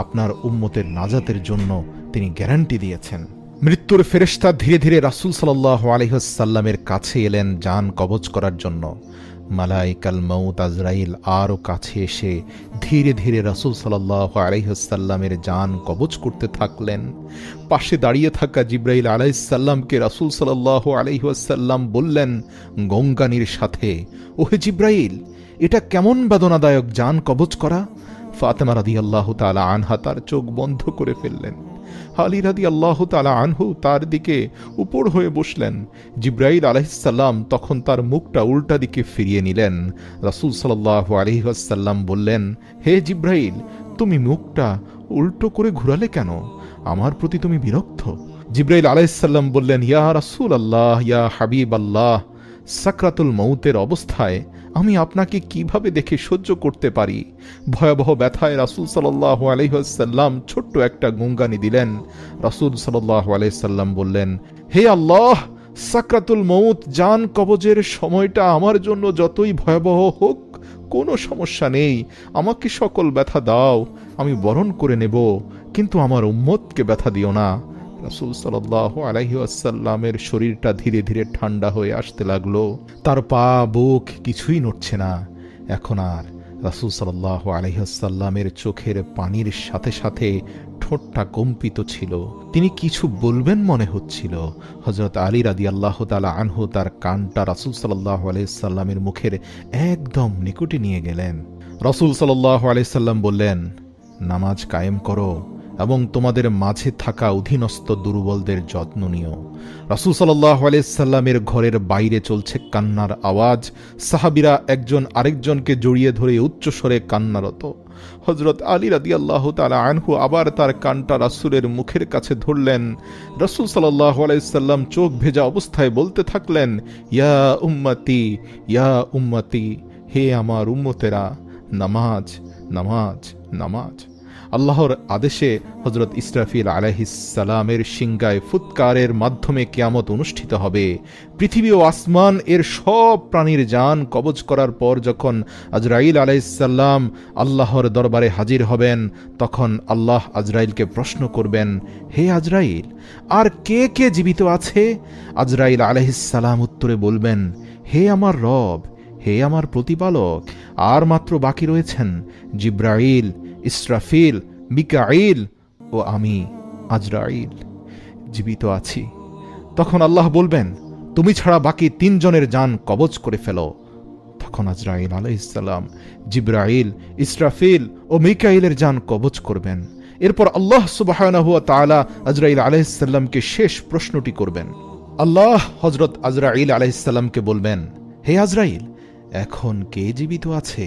আপনার উম্মতের নাজাতের জন্য তিনি গ্যারান্টি দিয়েছেন। মৃত্যুর ফেরেশতা ধীরে ধীরে রাসূল সাল্লাল্লাহু আলাইহি ওয়াসাল্লামের কাছে এলেন জান কবজ করার জন্য। মালাইকাল মাউত আজরাইল আরও কাছে এসে ধীরে ধীরে রাসূল সাল্লাল্লাহু আলাইহি ওয়াসাল্লামের জান কবজ করতে থাকলেন। পাশে দাঁড়িয়ে থাকা জিব্রাইল আলাইহিস সালামকে রাসূল সাল্লাল্লাহু আলাইহি ওয়াসাল্লাম বললেন গঙ্গানির সাথে, ওহে জিব্রাইল, এটা কেমন বেদনাদায়ক জান কবজ করা? ফাতেমা রাদিয়াল্লাহু তাআলা আনহা তার চোখ বন্ধ করে ফেললেন। আলী রাদিয়াল্লাহু তাআলা আনহু তার দিকে উপর হয়ে বসলেন। জিব্রাইল আলাইহিস সালাম তখন তার মুখটা উল্টা দিকে ফিরিয়ে নিলেন। রাসূল সাল্লাল্লাহু আলাইহি ওয়াসাল্লাম বললেন, হে জিব্রাইল, তুমি মুখটা উল্টো করে ঘুরালে কেন? আমার প্রতি তুমি বিরক্ত? জিব্রাইল আলাইহিস সালাম বললেন, ইয়া রাসূলুল্লাহ, ইয়া হাবিবাল্লাহ, সাকরাতুল মউতের অবস্থায় আমি আপনাকে কিভাবে দেখে সহ্য করতে পারি। ভয়াবহ ব্যথায় রাসূল সাল্লাল্লাহু আলাইহি ওয়াসাল্লাম ছোট্ট একটা গুঙ্গানি দিলেন। রাসূল সাল্লাল্লাহু আলাইহি ওয়াসাল্লাম বললেন, হে আল্লাহ, সাকরাতুল মউত জান কবজের সময়টা আমার জন্য যতই ভয়াবহ হোক কোনো সমস্যা নেই, আমাকে সকল ব্যথা দাও, আমি বরণ করে নেব, কিন্তু আমার উম্মতকে ব্যথা দিও না। রাসূল সাল্লাল্লাহু আলাইহি ওয়াসাল্লামের শরীরটা ধীরে ধীরে ঠান্ডা হয়ে আসতে লাগলো। তার পা বুক কিছুই নড়ছে না। এখন আর রাসূল সাল্লাল্লাহু আলাইহি ওয়াসাল্লামের চোখের পানির সাথে সাথে ঠোঁটটা কম্পিত ছিল। তিনি কিছু বলবেন মনে হচ্ছিল। হযরত আলী রাদিয়াল্লাহু তাআলা আনহু তার কানটা রাসূল সাল্লাল্লাহু আলাইহি ওয়াসাল্লামের মুখের একদম নিকটে নিয়ে গেলেন। রাসূল সাল্লাল্লাহু আলাইহি ওয়াসাল্লাম বললেন, নামাজ কায়েম করো এবং তোমাদের মাঝে থাকা অধীনস্থ দুর্বলদের যত্ন নিও। রাসূল সাল্লাল্লাহু আলাইহি সাল্লামের ঘরের বাইরে চলছে কান্নার আওয়াজ। সাহাবীরা একজন আরেকজনকে জড়িয়ে ধরে উচ্চস্বরে কান্নারত। হযরত আলী রাদিয়াল্লাহু তাআলা আনহু আবার তার কানটা রাসূলের মুখের কাছে ধরলেন। রাসূল সাল্লাল্লাহু আলাইহি সাল্লাম চোখ ভেজা অবস্থায় বলতে থাকলেন, ইয়া উম্মতি, ইয়া উম্মতি, হে আমার উম্মতেরা, নামাজ, নামাজ, নামাজ। আল্লাহর আদেশে হযরত ইসরাফিল আলাইহিস সালামের সিংগায় ফুৎকারের মাধ্যমে কিয়ামত অনুষ্ঠিত হবে। পৃথিবী ও আসমান এর সব প্রাণীর জান কবজ করার পর যখন আজরাইল আলাইহিস সালাম আল্লাহর দরবারে হাজির হবেন, তখন আল্লাহ আজরাইলকে প্রশ্ন করবেন, হে আজরাইল, আর কে কে জীবিত আছে? আজরাইল আলাইহিস সালাম উত্তরে বলবেন, হে আমার রব, হে আমার প্রতিপালক, আর মাত্র বাকি রয়েছেন জিব্রাইল, ইসরাফিল, মিকাইল ও আমি আজরাইল, জীবিত আছি। তখন আল্লাহ বলবেন, তুমি ছাড়া বাকি ৩ জনের জান কবজ করে ফেলো। তখন আজরাইল আলাইহিস সালাম, জিব্রাইল, ইসরাফিল ও মিকাইলের জান কবজ করবেন। এরপর আল্লাহ সুবহানাহু ওয়া তাআলা আজরাইল আলাইহিস সালামকে শেষ প্রশ্নটি করবেন। আল্লাহ হযরত আজরাইল আলাইহিস সালামকে বলবেন, হে আজরাইল, এখন কে জীবিত আছে?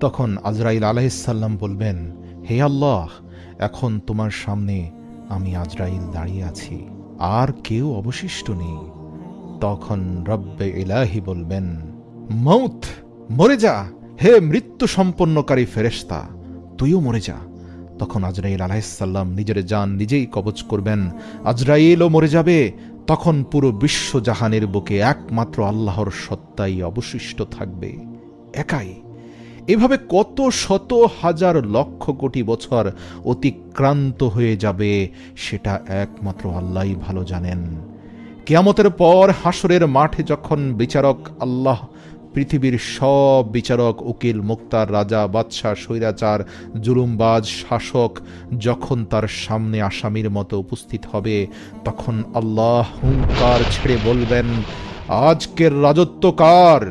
তখন আজরাইল আলাইহিস সালাম বলবেন, হে আল্লাহ, এখন তোমার সামনে আমি আজরাইল দাঁড়িয়ে আছি, আর কেউ অবশিষ্ট নেই। তখন রব্বে ইলাহি বলবেন, মউত, মরে যা, হে মৃত্যু সম্পন্নকারী ফেরেশতা, তুইও মরে যা। তখন আজরাইল আলাইহিস সালাম নিজের জান নিজেই কবজ করবেন। আজরাইলও মরে যাবে। তখন পুরো বিশ্ব জাহানের বুকে একমাত্র আল্লাহর সত্তাই অবশিষ্ট থাকবে, একাই। এভাবে কত শত হাজার লক্ষ কোটি বছর অতিক্রান্ত হয়ে যাবে, সেটা একমাত্র আল্লাহই ভালো জানেন। কিয়ামতের পর হাসরের মাঠে যখন বিচারক আল্লাহ পৃথিবীর সব বিচারক, উকিল, মুক্তার, রাজা, বাদশাহ, স্বৈরাচার, জুলুমবাজ, শাসক যখন তার সামনে আসামির মতো উপস্থিত হবে, তখন আল্লাহ হুঙ্কার ছেড়ে বলবেন, আজকের রাজত্ব কার?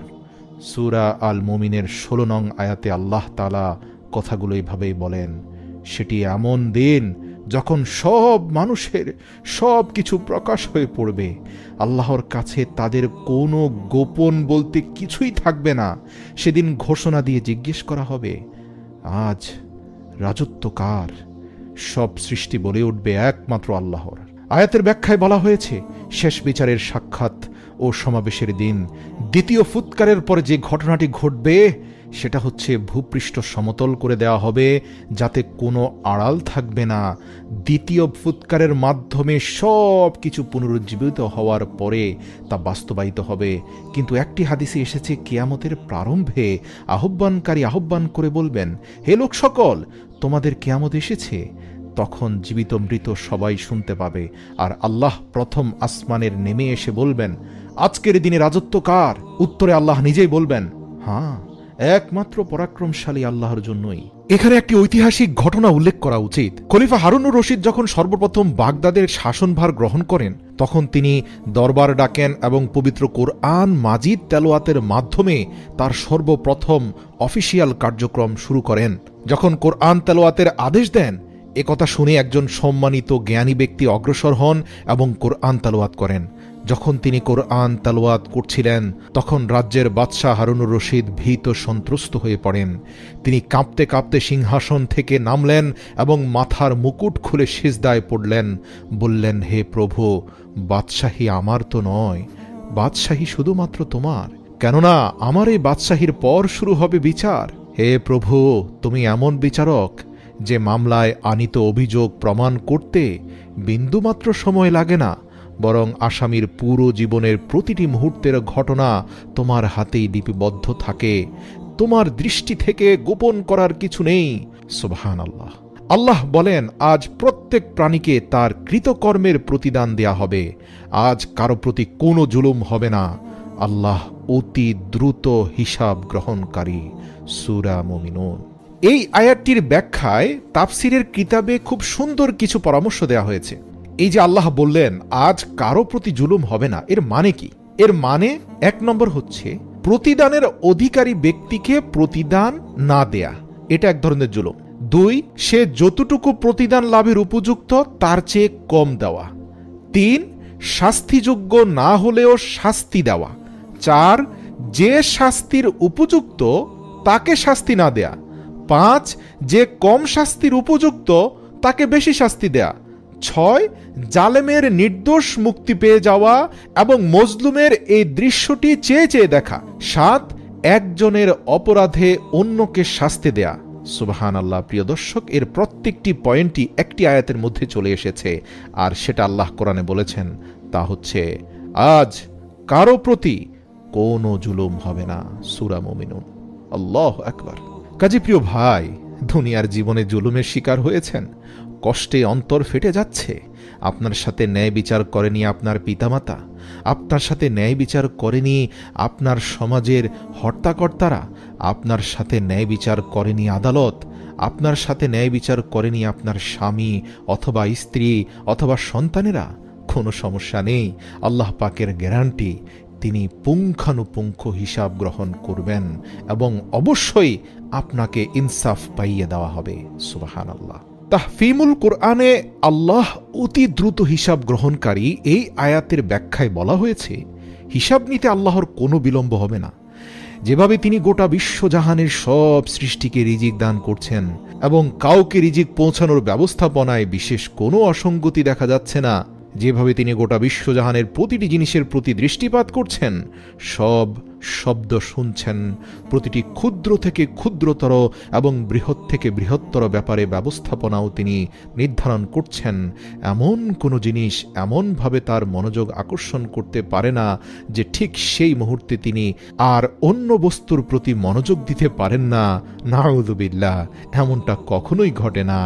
সূরা আল মুমিনের 16 নং আয়াতে আল্লাহ তাআলা কথাগুলো এইভাবেই বলেন। সেটি এমন দিন যখন সব মানুষের সব কিছু প্রকাশ হয়ে পড়বে। আল্লাহর কাছে তাদের কোনো গোপন বলতে কিছুই থাকবে না। সেদিন ঘোষণা দিয়ে জিজ্ঞেস করা হবে, আজ রাজত্ব কার? সব সৃষ্টি বলে উঠবে একমাত্র আল্লাহর। আয়াতের ব্যাখ্যায় বলা হয়েছে, শেষ বিচারের সাক্ষাৎ ও সমাবেশের দিন দ্বিতীয় ফুৎকারের পরে যে ঘটনাটি ঘটবে, সেটা হচ্ছে ভূপৃষ্ঠ সমতল করে দেওয়া হবে, যাতে কোনো আড়াল থাকবে না। দ্বিতীয় ফুৎকারের মাধ্যমে সব কিছু পুনরুজ্জীবিত হওয়ার পরে তা বাস্তবায়িত হবে। কিন্তু একটি হাদিসে এসেছে, কিয়ামতের প্রারম্ভে আহ্বানকারী আহ্বান করে বলবেন, হে লোক সকল, তোমাদের কিয়ামত এসেছে। তখন জীবিত মৃত সবাই শুনতে পাবে, আর আল্লাহ প্রথম আসমানের নেমে এসে বলবেন, আজকের দিনে রাজত্ব কার? উত্তরে আল্লাহ নিজেই বলবেন, হ্যাঁ, একমাত্র পরাক্রমশালী আল্লাহর জন্যই। এখানে একটি ঐতিহাসিক ঘটনা উল্লেখ করা উচিত। খলিফা হারুনুর রশিদ যখন সর্বপ্রথম বাগদাদের শাসনভার গ্রহণ করেন, তখন তিনি দরবার ডাকেন এবং পবিত্র কোরআন মাজিদ তেলাওয়াতের মাধ্যমে তার সর্বপ্রথম অফিসিয়াল কার্যক্রম শুরু করেন। যখন কোরআন তেলাওয়াতের আদেশ দেন, একথা শুনে একজন সম্মানিত জ্ঞানী ব্যক্তি অগ্রসর হন এবং কোরআন তেলাওয়াত করেন। যখন তিনি কোরআন তেলাওয়াত করছিলেন, তখন রাজ্যের বাদশাহ হারুনুর রশিদ ভীত সন্ত্রস্ত হয়ে পড়েন। তিনি কাঁপতে কাঁপতে সিংহাসন থেকে নামলেন এবং মাথার মুকুট খুলে সিজদায় পড়লেন। বললেন, হে প্রভু, বাদশাহী আমার তো নয়, বাদশাহী শুধুমাত্র তোমার, কেননা আমার এই বাদশাহীর পর শুরু হবে বিচার। হে প্রভু, তুমি এমন বিচারক যে মামলায় আনিত অভিযোগ প্রমাণ করতে বিন্দুমাত্র সময় লাগে না, বরং আসামির পুরো জীবনের প্রতিটি মুহূর্তের ঘটনা তোমার হাতেই লিপিবদ্ধ থাকে। তোমার দৃষ্টি থেকে গোপন করার কিছু নেই। সুবহানাল্লাহ। আল্লাহ বলেন, আজ প্রত্যেক প্রাণীকে তার কৃতকর্মের প্রতিদান দেয়া হবে। আজ কারো প্রতি কোনো জুলুম হবে না। আল্লাহ অতি দ্রুত হিসাব গ্রহণকারী। সূরা মুমিনুন। এই আয়াতটির ব্যাখ্যায় তাফসিরের কিতাবে খুব সুন্দর কিছু পরামর্শ দেওয়া হয়েছে। এই যে আল্লাহ বললেন আজ কারো প্রতি জুলুম হবে না, এর মানে কি? এর মানে 1 নম্বর হচ্ছে প্রতিদানের অধিকারী ব্যক্তিকে প্রতিদান না দেয়া, এটা এক ধরনের জুলুম। 2, সে যতটুকু প্রতিদান লাভের উপযুক্ত তার চেয়ে কম দেওয়া। 3, শাস্তিযোগ্য না হলেও শাস্তি দেওয়া। 4, যে শাস্তির উপযুক্ত তাকে শাস্তি না দেয়া। 5, যে কম শাস্তির উপযুক্ত তাকে বেশি শাস্তি দেয়া। 6, জালেমের নির্দোষ মুক্তি পেয়ে যাওয়া এবং মজলুমের এই দৃশ্যটি চেয়ে চেয়ে দেখা। 7, একজনের অপরাধে অন্যকে শাস্তি দেয়া। সুবহানাল্লাহ। প্রিয় দর্শক, এর প্রত্যেকটি পয়েন্টই একটি আয়াতের মধ্যে চলে এসেছে, আর সেটা আল্লাহ কোরআনে বলেছেন, তা হচ্ছে আজ কারো প্রতি কোনো জুলুম হবে না। সূরা মুমিনুন। আল্লাহু আকবার। কাজী প্রিয় ভাই, দুনিয়ার জীবনে জুলুমের শিকার হয়েছেন, কষ্টে অন্তর ফেটে যাচ্ছে। আপনার সাথে ন্যায় বিচার করেনি আপনার পিতামাতা, আপনার সাথে ন্যায় বিচার করেনি আপনার সমাজের হর্তাকর্তারা, আপনার সাথে ন্যায় বিচার করেনি আদালত, আপনার সাথে ন্যায় বিচার করেনি আপনার স্বামী অথবা স্ত্রী অথবা সন্তানেরা। কোনো সমস্যা নেই, আল্লাহ পাকের গ্যারান্টি, তিনি পুঙ্খানুপুঙ্খ হিসাব গ্রহণ করবেন এবং অবশ্যই আপনাকে ইনসাফ পাইয়ে দেওয়া হবে। সুবহানাল্লাহ। তাহফিমুল কোরআনে আল্লাহ অতি দ্রুত হিসাব গ্রহণকারী এই আয়াতের ব্যাখ্যায় বলা হয়েছে, হিসাব নিতে আল্লাহর কোনো বিলম্ব হবে না। যেভাবে তিনি গোটা বিশ্বজাহানের সব সৃষ্টিকে রিজিক দান করছেন এবং কাউকে রিজিক পৌঁছানোর ব্যবস্থাপনায় বিশেষ কোনো অসঙ্গতি দেখা যাচ্ছে না, যেভাবে তিনি গোটা বিশ্বজাহানের প্রতিটি জিনিসের প্রতি দৃষ্টিপাত করছেন, সব শব্দ শুনছেন, প্রতিটি ক্ষুদ্র থেকে ক্ষুদ্রতর এবং বৃহৎ থেকে বৃহত্তর ব্যাপারে ব্যবস্থাপনাও তিনি নির্ধারণ করছেন, এমন কোনো জিনিস এমনভাবে তার মনোযোগ আকর্ষণ করতে পারে না যে ঠিক সেই মুহূর্তে তিনি আর অন্য বস্তুর প্রতি মনোযোগ দিতে পারেন না। নাউযুবিল্লাহ, এমনটা কখনোই ঘটে না।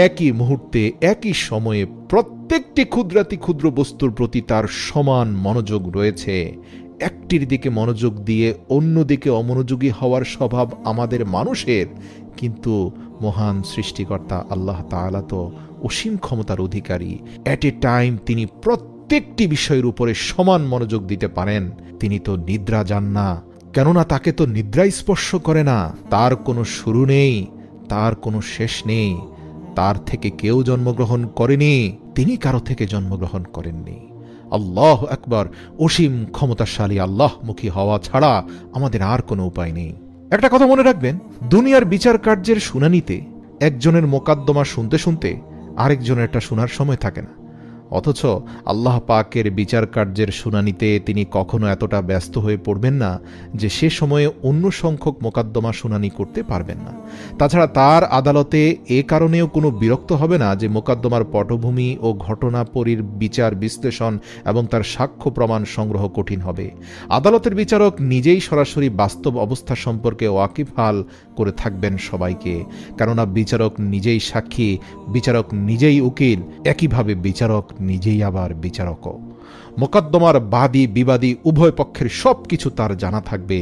একই মুহূর্তে একই সময়ে প্রত্যেকটি ক্ষুদ্রাতি ক্ষুদ্র বস্তুর প্রতি তার সমান মনোযোগ রয়েছে। একটির দিকে মনোযোগ দিয়ে অন্যদিকে অমনোযোগী হওয়ার স্বভাব আমাদের মানুষের, কিন্তু মহান সৃষ্টিকর্তা আল্লাহ তাআলা তো অসীম ক্ষমতার অধিকারী। অ্যাট এ টাইম তিনি প্রত্যেকটি বিষয়ের উপরে সমান মনোযোগ দিতে পারেন। তিনি তো নিদ্রা যান না, কেননা তাকে তো নিদ্রাই স্পর্শ করে না। তার কোনো শুরু নেই, তার কোনো শেষ নেই। তার থেকে কেউ জন্মগ্রহণ করেনি, তিনি কারো থেকে জন্মগ্রহণ করেননি। আল্লাহু আকবার। অসীম ক্ষমতাশালী আল্লাহমুখী হওয়া ছাড়া আমাদের আর কোনো উপায় নেই। একটা কথা মনে রাখবেন, দুনিয়ার বিচার কার্যের শুনানিতে একজনের মোকদ্দমা শুনতে শুনতে আরেকজনের এটা শোনার সময় থাকে না, অথচ আল্লাহ পাকের বিচার কার্যের শুনানিতে তিনি কখনো এতটা ব্যস্ত হয়ে পড়বেন না যে সে সময়ে অন্য সংখ্যক মোকদ্দমা শুনানি করতে পারবেন না। তাছাড়া তার আদালতে এ কারণেও কোনো বিরক্ত হবে না যে মোকদ্দমার পটভূমি ও ঘটনাপরির বিচার বিশ্লেষণ এবং তার সাক্ষ্য প্রমাণ সংগ্রহ কঠিন হবে। আদালতের বিচারক নিজেই সরাসরি বাস্তব অবস্থা সম্পর্কে ওয়াকিবহাল করে থাকবেন সবাইকে, কেননা বিচারক নিজেই সাক্ষী, বিচারক নিজেই উকিল, একইভাবে বিচারক নিজেই আবার বিচারকও। মোকদ্দমার বাদী বিবাদী উভয় পক্ষের সব কিছু তার জানা থাকবে।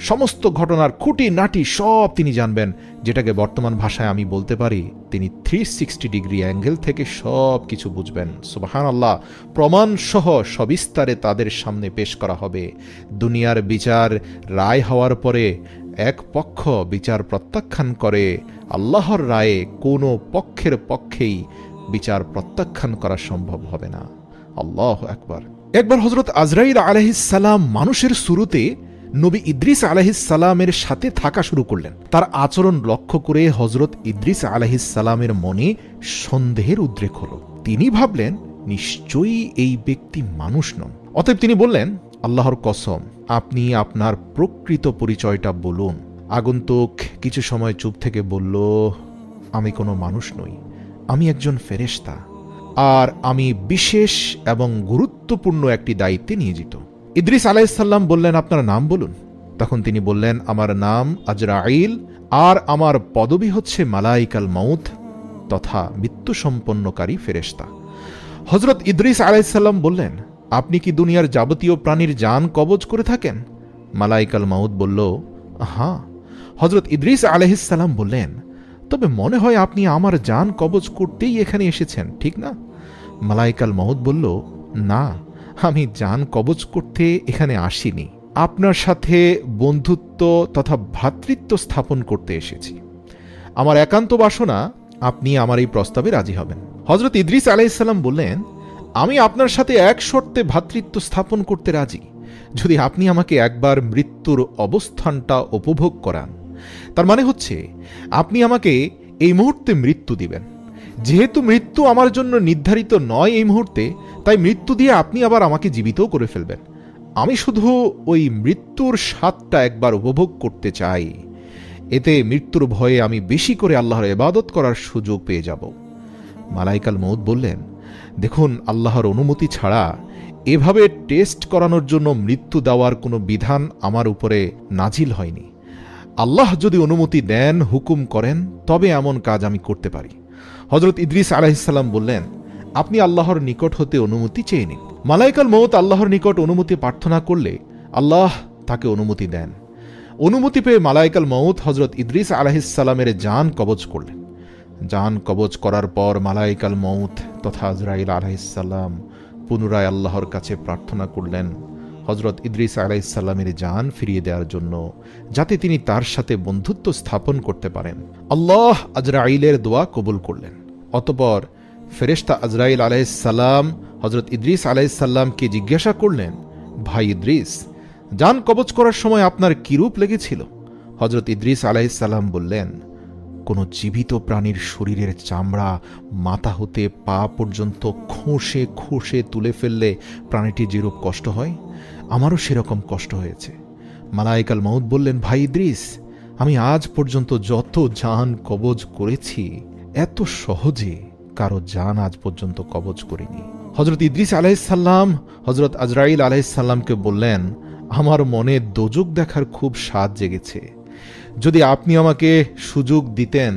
সমস্ত ঘটনার খুঁটি নাটি সব তিনি জানবেন, যেটাকে বর্তমান ভাষায় আমি বলতে পারি তিনি 360 ডিগ্রি অ্যাঙ্গেল থেকে সব কিছু বুঝবেন। সুবহানাল্লাহ। প্রমাণ সহ সবিস্তারে তাদের সামনে পেশ করা হবে। দুনিয়ার বিচার রায় হওয়ার পরে এক পক্ষ বিচার প্রত্যাখ্যান করে, আল্লাহর রায়ে কোনো পক্ষের পক্ষেই বিচার প্রত্যাখ্যান করা সম্ভব হবে না। আল্লাহু আকবার। একবার হযরত আজরাইল আলাইহিস সালাম মানুষের শুরুতে নবী ইদ্রিস আলাইহিস সালামের সাথে থাকা শুরু করলেন। তার আচরণ লক্ষ্য করে হযরত ইদ্রিস আলাইহিস সালামের মনে সন্দেহের উদ্রেক হলো। তিনি ভাবলেন নিশ্চয়ই এই ব্যক্তি মানুষ নন। অতএব তিনি বললেন, আল্লাহর কসম, আপনি আপনার প্রকৃত পরিচয়টা বলুন। আগন্তুক কিছু সময় চুপ থেকে বলল, আমি কোনো মানুষ নই, আমি একজন ফেরেশতা, আর আমি বিশেষ এবং গুরুত্বপূর্ণ একটি দায়িত্বে নিয়োজিত। ইদ্রিস আলাইহিসসালাম বললেন, আপনার নাম বলুন। তখন তিনি বললেন, আমার নাম আজরাইল, আর আমার পদবি হচ্ছে মালাইকাল মাউত তথা মৃত্যু সম্পন্নকারী ফেরেশতা। হযরত ইদ্রিস আলাইহিসসালাম বললেন, আপনি কি দুনিয়ার যাবতীয় প্রাণীর জান কবজ করে থাকেন? মালাইকাল মাউত বলল, হ্যাঁ। হযরত ইদ্রিস আলাইহিসসালাম বললেন, তবে মনে হয় আপনি আমার জান কবজ করতেই এখানে এসেছেন, ঠিক না? মালাইকাল মাউত বলল, না, আমি জান কবজ করতে এখানে আসিনি, আপনার সাথে বন্ধুত্ব তথা ভ্রাতৃত্ব স্থাপন করতে এসেছি। আমার একান্ত বাসনা আপনি আমার এই প্রস্তাবে রাজি হবেন। হযরত ইদ্রিস আলাইহিসসালাম বললেন, আমি আপনার সাথে এক শর্তে ভ্রাতৃত্ব স্থাপন করতে রাজি, যদি আপনি আমাকে একবার মৃত্যুর অবস্থানটা উপভোগ করান। তার মানে হচ্ছে আপনি আমাকে এই মুহূর্তে মৃত্যু দিবেন। যেহেতু মৃত্যু আমার জন্য নির্ধারিত নয় এই মুহূর্তে, তাই মৃত্যু দিয়ে আপনি আবার আমাকে জীবিতও করে ফেলবেন। আমি শুধু ওই মৃত্যুর স্বাদটা একবার উপভোগ করতে চাই। এতে মৃত্যুর ভয়ে আমি বেশি করে আল্লাহর ইবাদত করার সুযোগ পেয়ে যাব। মালাইকাল মউত বললেন, দেখুন, আল্লাহর অনুমতি ছাড়া এভাবে টেস্ট করানোর জন্য মৃত্যু দেওয়ার কোনো বিধান আমার উপরে নাজিল হয়নি। আল্লাহ যদি অনুমতি দেন, হুকুম করেন, তবে এমন কাজ আমি করতে পারি। হযরত ইদ্রিস আলাইহিসসালাম বললেন, আপনি আল্লাহর নিকট হতে অনুমতি চেয়ে নিন। মালাইকাল মউত আল্লাহর নিকট অনুমতি প্রার্থনা করলে আল্লাহ তাকে অনুমতি দেন। অনুমতি পেয়ে মালাইকাল মউত হযরত ইদ্রিস আলাইহিসসালামের জান কবজ করলেন। জান কবজ করার পর মালাইকাল মউত তথা আজরাইল আলাইহিসসালাম পুনরায় আল্লাহর কাছে প্রার্থনা করলেন হযরত ইদ্রিস আলাইহিসসালামের জান ফিরিয়ে দেওয়ার জন্য, যাতে তিনি তার সাথে বন্ধুত্ব স্থাপন করতে পারেন। আল্লাহ আজরাইলের দোয়া কবুল করলেন। অতঃপর ফেরেশতা আজরাইল আলাইহিসসালাম হযরত ইদ্রিস আলাইহিসসালামকে জিজ্ঞাসা করলেন, ভাই ইদ্রিস, জান কবজ করার সময় আপনার কি রূপ লেগেছিল? হযরত ইদ্রিস আলাইহিসসালাম বললেন, কোনো জীবিত প্রাণীর শরীরের চামড়া মাথা হতে পা পর্যন্ত খোঁসে খোঁসে তুলে ফেললে প্রাণীটির যেরূপ কষ্ট হয়, আমারও সেরকম কষ্ট হয়েছে। মালাইকাল মউত বললেন, ভাই ইদ্রিস, আমি আজ পর্যন্ত যত জান কবজ করেছি, এত সহজে কারো জান আজ পর্যন্ত কবজ করিনি। হযরত ইদ্রিস আলাইহিসসালাম হযরত আজরাইল আলাইহিসসালামকে বললেন, আমার মনে দোজখ দেখার খুব স্বাদ জেগেছে। যদি আপনি আমাকে সুযোগ দিতেন,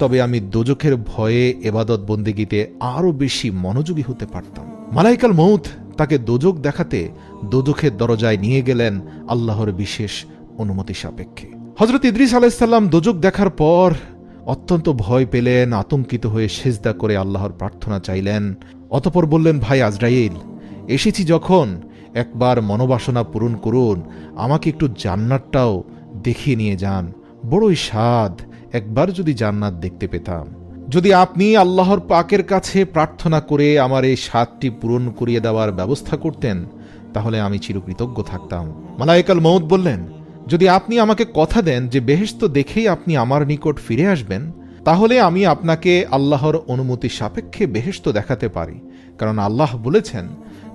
তবে আমি দোজখের ভয়ে ইবাদত বন্দেগীতে আরো বেশি মনোযোগী হতে পারতাম। মালাইকাল মউত তাকে দোজখ দেখাতে দোজখের দরজায় নিয়ে গেলেন আল্লাহর বিশেষ অনুমতি সাপেক্ষে। হযরত ইদ্রিস আলাইহিসসালাম দোজখ দেখার পর অত্যন্ত ভয় পেলেন, আতঙ্কিত হয়ে সিজদা করে আল্লাহর প্রার্থনা চাইলেন। অতঃপর বললেন, ভাই আজরাইল, এসেছি যখন, একবার মনোবাসনা পূরণ করুন, আমাকে একটু জান্নাতটাও দেখিয়ে নিয়ে যান। বড়ই স্বাদ, একবার যদি জান্নাত দেখতে পেতাম। যদি আপনি আল্লাহর পাকের কাছে প্রার্থনা করে আমার এই স্বাদটি পূরণ করিয়ে দেওয়ার ব্যবস্থা করতেন, তাহলে আমি চিরকৃতজ্ঞ থাকতাম। মালাইকাল মউত বললেন, যদি আপনি আমাকে কথা দেন যে বেহেশত দেখেই আপনি আমার নিকট ফিরে আসবেন, তাহলে আমি আপনাকে আল্লাহর অনুমতি সাপেক্ষে বেহেশত দেখাতে পারি। কারণ আল্লাহ বলেছেন,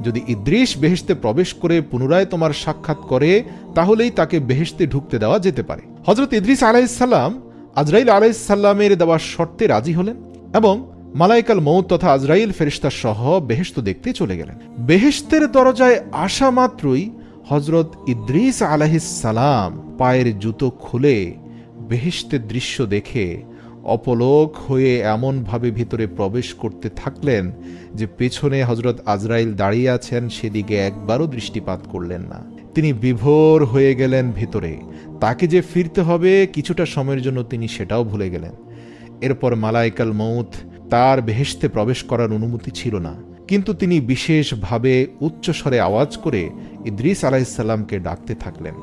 যদি ইদ্রিস বেহেশতে প্রবেশ করে পুনরায় তোমার সাক্ষাৎ করে, তাহলেই তাকে বেহেশতে ঢুকতে দেওয়া যেতে পারে। হযরত ইদ্রিস আলাইহিসসালাম আজরাইল আলাইহিসসালামের দেওয়ার শর্তে রাজি হলেন এবং মালাইকাল মউত তথা আজরাইল ফেরেশতা সহ বেহেশত দেখতে চলে গেলেন। বেহেশতের দরজায় আসা মাত্রই হযরত ইদ্রিস আলাইহিসসালাম পায়ের জুতো খুলে বেহেশতের দৃশ্য দেখে অপলক হয়ে এমনভাবে ভিতরে প্রবেশ করতে থাকলেন যে পেছনে হযরত আজরাইল দাঁড়িয়ে আছেন সেদিকে একবারও দৃষ্টিপাত করলেন না। তিনি বিভোর হয়ে গেলেন ভিতরে। তাকে যে ফিরতে হবে কিছুটা সময়ের জন্য তিনি সেটাও ভুলে গেলেন। এরপর মালাইকাল মউত, তার বেহেশতে প্রবেশ করার অনুমতি ছিল না, কিন্তু তিনি বিশেষভাবে উচ্চস্বরে আওয়াজ করে ইদ্রিস আলাইহিসসালামকে ডাকতে থাকলেন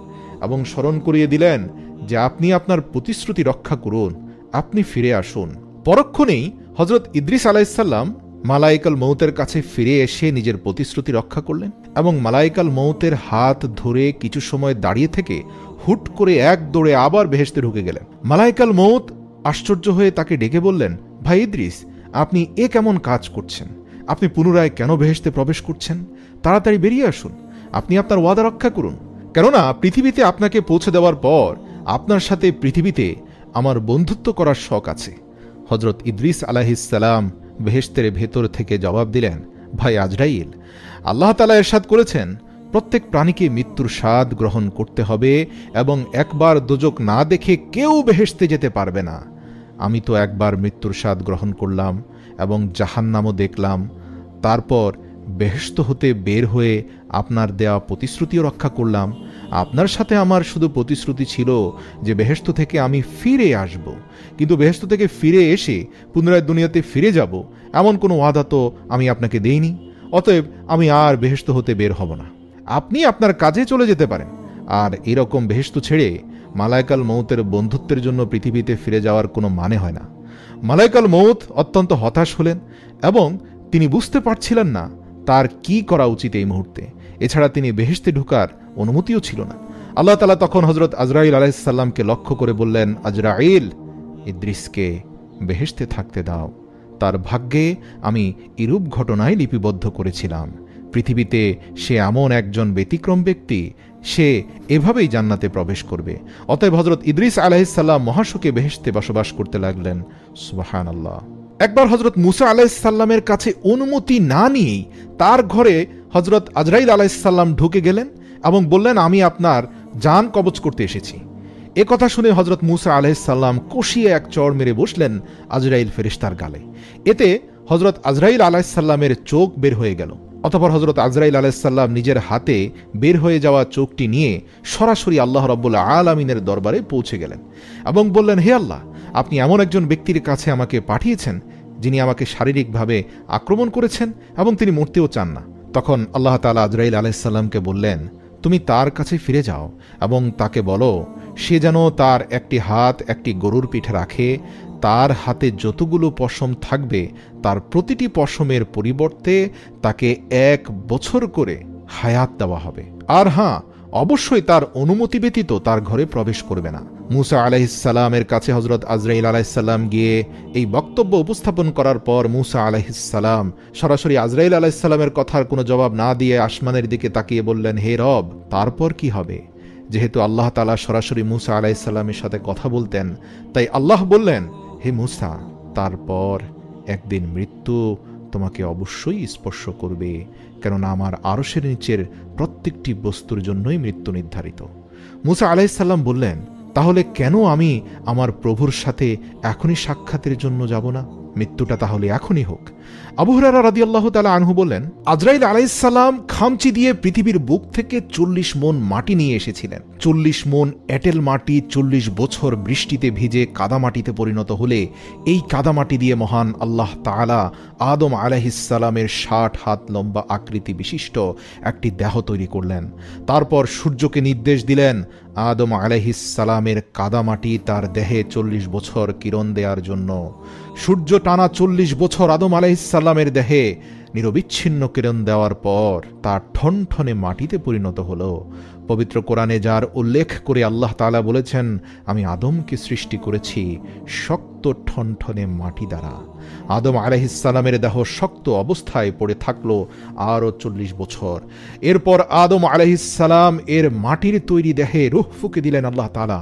এবং স্মরণ করিয়ে দিলেন যে আপনি আপনার প্রতিশ্রুতি রক্ষা করুন, আপনি ফিরে আসুন। পরক্ষণেই হযরত ইদ্রিস আলাইহিসসালাম মালাইকাল মউতের কাছে ফিরে এসে নিজের প্রতিশ্রুতি রক্ষা করলেন এবং মালাইকাল মউতের হাত ধরে কিছু সময় দাঁড়িয়ে থেকে হুট করে এক দৌড়ে আবার বেহেশতে ঢুকে গেলেন। মালাইকাল মউত আশ্চর্য হয়ে তাকে ডেকে বললেন, ভাই ইদ্রিস, আপনি এ কেমন কাজ করছেন? আপনি পুনরায় কেন বেহেশতে প্রবেশ করছেন? তাড়াতাড়ি বেরিয়ে আসুন। আপনি আপনার ওয়াদা রক্ষা করুন, কেননা পৃথিবীতে আপনাকে পৌঁছে দেওয়ার পর আপনার সাথে পৃথিবীতে আমার বন্ধুত্ব করার শখ আছে। হজরত ইদ্রিস আলাইহিসসালাম বেহেশতের ভেতর থেকে জবাব দিলেন, ভাই আজরাইল, আল্লাহ তাআলা ইরশাদ করেছেন প্রত্যেক প্রাণীকে মৃত্যুর স্বাদ গ্রহণ করতে হবে এবং একবার দোজক না দেখে কেউ বেহেশতে যেতে পারবে না। আমি তো একবার মৃত্যুর স্বাদ গ্রহণ করলাম এবং জাহান্নামও দেখলাম, তারপর বেহেশত হতে বের হয়ে আপনার দেওয়া প্রতিশ্রুতিও রক্ষা করলাম। আপনার সাথে আমার শুধু প্রতিশ্রুতি ছিল যে বেহেশত থেকে আমি ফিরে আসব, কিন্তু বেহেশত থেকে ফিরে এসে পুনরায় দুনিয়াতে ফিরে যাব এমন কোনো ওয়াদা তো আমি আপনাকে দেইনি। অতএব আমি আর বেহেশত হতে বের হব না, আপনি আপনার কাজে চলে যেতে পারেন। আর এরকম বেহেশত ছেড়ে মালায়েকাল মউতের বন্ধুত্বের জন্য পৃথিবীতে ফিরে যাওয়ার কোনো মানে হয় না। মালায়েকাল মউত অত্যন্ত হতাশ হলেন এবং তিনি বুঝতে পারছিলেন না তার কি করা উচিত এই মুহূর্তে। এছাড়া তিনি বেহেশতে ঢোকার অনুমতিও ছিল না। আল্লাহ তাআলা তখন হজরত আজরাইল আলাইহিস সালামকে লক্ষ্য করে বললেন, আজরাইল, ইদ্রিসকে বেহেশতে থাকতে দাও। তার ভাগ্যে আমি এরূপ ঘটনায় লিপিবদ্ধ করেছিলাম। পৃথিবীতে সে এমন একজন ব্যতিক্রম ব্যক্তি, সে এভাবেই জান্নাতে প্রবেশ করবে। অতএব হজরত ইদ্রিস আলাইহিস সালাম মহাসুখে বেহেশতে বসবাস করতে লাগলেন। সুবহানাল্লাহ। একবার হজরত মুসা আলাইহিস সালামের কাছে অনুমতি না নিয়েই তার ঘরে হজরত আজরাইল আলাইহিস সালাম ঢুকে গেলেন এবং বললেন, আমি আপনার জান কবজ করতে এসেছি। এ কথা শুনে হজরত মুসা আলাইহিস সালাম কষিয়ে এক চড় মেরে বসলেন আজরাইল ফেরেশতার গালে। এতে হজরত আজরাইল আলাইহিস সালামের চোখ বের হয়ে গেল। অতঃপর হজরত আজরাইল আলাইহিস সালাম নিজের হাতে বের হয়ে যাওয়া চোখটি নিয়ে সরাসরি আল্লাহ রাব্বুল আলামিনের দরবারে পৌঁছে গেলেন এবং বললেন, হে আল্লাহ, আপনি এমন একজন ব্যক্তির কাছে আমাকে পাঠিয়েছেন যিনি আমাকে শারীরিকভাবে আক্রমণ করেছেন এবং তিনি মরতেও চান না। তখন আল্লাহ তাআলা আজরাইল আলাইহিস সালামকে বললেন, তুমি তার কাছে ফিরে যাও এবং তাকে বলো সে যেন তার একটি হাত একটি গরুর পিঠে রাখে। তার হাতে যতগুলো পশম থাকবে তার প্রতিটি পশমের পরিবর্তে তাকে 1 বছর করে হায়াত দেওয়া হবে। আর হ্যাঁ, অবশ্যই তার অনুমতি ব্যতীত তার ঘরে প্রবেশ করবে না। মুসা আলাইহিস সালামের কাছে হজরত আজরাইল আলাইহিস সালাম গিয়ে এই বক্তব্য উপস্থাপন করার পর মুসা আলাইহিস সালাম সরাসরি আজরাইল আলাইহিস সালামের কথার কোনো জবাব না দিয়ে আসমানের দিকে তাকিয়ে বললেন, হে রব, তারপর কি হবে? যেহেতু আল্লাহ তাআলা সরাসরি মুসা আলাইহিস সালামের সাথে কথা বলতেন, তাই আল্লাহ বললেন, হে মুসা, তারপর একদিন মৃত্যু তোমাকে অবশ্যই স্পর্শ করবে, কেননা আমার আরশের নিচের প্রত্যেকটি বস্তুর জন্যই মৃত্যু নির্ধারিত। মুসা আলাইহিস সালাম বললেন, তাহলে কেন আমি আমার প্রভুর সাথে এখনই সাক্ষাতের জন্য যাব না? মৃত্যুটা তাহলে এখনই হোক। আবু হুরায়রা রাদিয়াল্লাহু তাআলা আনহু বললেন, আজরাইল আলাইহিস সালাম খামচি দিয়ে পৃথিবীর বুক থেকে 40 মণ মাটি নিয়ে এসেছিলেন। 40 মণ এঁটেল মাটি 40 বছর বৃষ্টিতে ভিজে কাদামাটিতে পরিণত হলে এই কাদামাটি দিয়ে মহান আল্লাহ তাআলা আদম আলাইহিস সালামের 60 হাত লম্বা আকৃতি বিশিষ্ট একটি দেহ তৈরি করলেন। তারপর সূর্যকে নির্দেশ দিলেন আদম আলাইহিস সালামের কাদামাটি তার দেহে 40 বছর কিরণ দেওয়ার জন্য। সূর্য টানা 40 বছর আদম আলাইহিস সালামের দেহে নিরবিচ্ছিন্ন কিরণ দেওয়ার পর তা ঠনঠনে মাটিতে পরিণত হলো। পবিত্র কোরআনে যার উল্লেখ করে আল্লাহ তাআলা বলেছেন, আমি আদমকে সৃষ্টি করেছি শক্ত ঠনঠনে মাটি দ্বারা। আদম আলাইহিস সালামের দেহ শক্ত অবস্থায় পড়ে থাকলো আরও 40 বছর। এরপর আদম আলাইহিস সালাম এর মাটির তৈরি দেহে রূহ ফুঁকে দিলেন আল্লাহ তাআলা।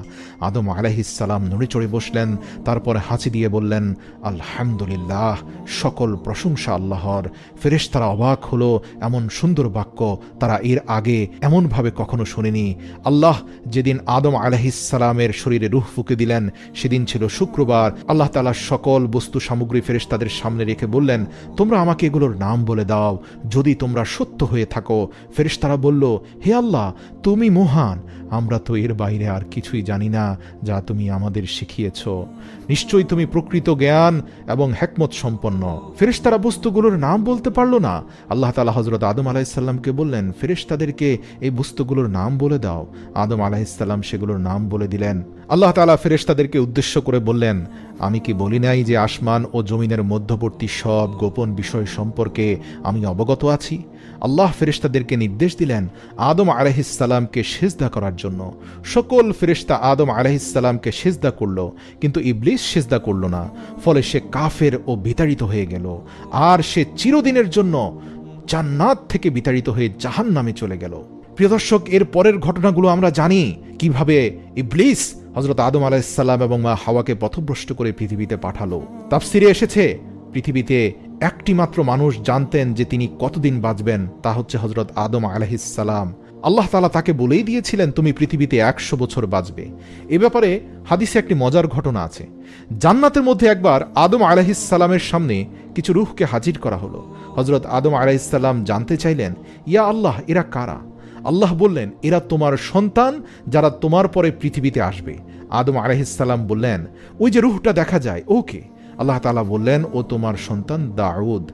আদম আলাইহিস সালাম নড়ে চড়ে বসলেন, তারপর হাসি দিয়ে বললেন, আলহামদুলিল্লাহ, সকল প্রশংসা আল্লাহর। ফেরেশতারা অবাক হলো, এমন সুন্দর বাক্য তারা এর আগে এমনভাবে কখনো শোনেনি। আল্লাহ যেদিন আদম আলাইহিস সালামের শরীরে রূহ ফুঁকে দিলেন সেদিন ছিল শুক্রবার। আল্লাহ তাআলা সকল বস্তু সামগ্রী ফেরেশতাদের সামনে রেখে বললেন, তোমরা আমাকে এগুলোর নাম বলে দাও যদি তোমরা সত্য হয়ে থাকো। ফেরেশতারা বলল, হে আল্লাহ, তুমি মহান, আমরা তো এর বাইরে আর কিছুই জানি না যা তুমি আমাদের শিখিয়েছ। নিশ্চয়ই তুমি প্রকৃত জ্ঞান এবং হিকমত সম্পন্ন। ফেরেশতারা বস্তুগুলোর নাম বলতে পারল না। আল্লাহ তাআলা হযরত আদম আলাইহিস সালামকে বললেন, ফেরেশতাদেরকে এই বস্তুগুলোর নাম বলে দাও। আদম আলাইহিস সালাম সেগুলোর নাম বলে দিলেন। আল্লাহ তাআলা ফেরেশতাদেরকে উদ্দেশ্য করে বললেন, আমি কি বলি নাই যে আসমান ও জমিনের মধ্যবর্তী সব গোপন বিষয় সম্পর্কে আমি অবগত আছি? আল্লাহ ফেরেশতাদেরকে নির্দেশ দিলেন আদম আলাইহিস সালামকে সিজদা করার জন্য। সকল ফেরেশতা আদম আলাইহিস সালামকে সিজদা করল, কিন্তু ইবলিস সিজদা করল না। ফলে সে কাফের ও বিতাড়িত হয়ে গেল, আর সে চিরদিনের জন্য জান্নাত থেকে বিতাড়িত হয়ে জাহান্নামে চলে গেল। প্রিয় দর্শক, এর পরের ঘটনাগুলো আমরা জানি কিভাবে ইবলিস হযরত আদম আলাইহিস সালাম এবং মা হাওয়াকে পথভ্রষ্ট করে পৃথিবীতে পাঠালো। তাফসিরে এসেছে পৃথিবীতে একটি মাত্র মানুষ জানতেন যে তিনি কতদিন বাঁচবেন, তা হচ্ছে হযরত আদম আলাইহিস সালাম। আল্লাহ তাআলা তাকে বলেই দিয়েছিলেন তুমি পৃথিবীতে 100 বছর বাঁচবে। এ ব্যাপারে হাদিসে একটি মজার ঘটনা আছে। জান্নাতের মধ্যে একবার আদম আলাইহিস সালামের সামনে কিছু রূহকে হাজির করা হলো। হযরত আদম আলাইহিস সালাম জানতে চাইলেন, ইয়া আল্লাহ, এরা কারা? আল্লাহ বললেন, এরা তোমার সন্তান যারা তোমার পরে পৃথিবীতে আসবে। আদম আলাইহিস সালাম বললেন, ওই যে রূহটা দেখা যায় ওকে? আল্লাহ তাআলা বললেন, ও তোমার সন্তান দাউদ,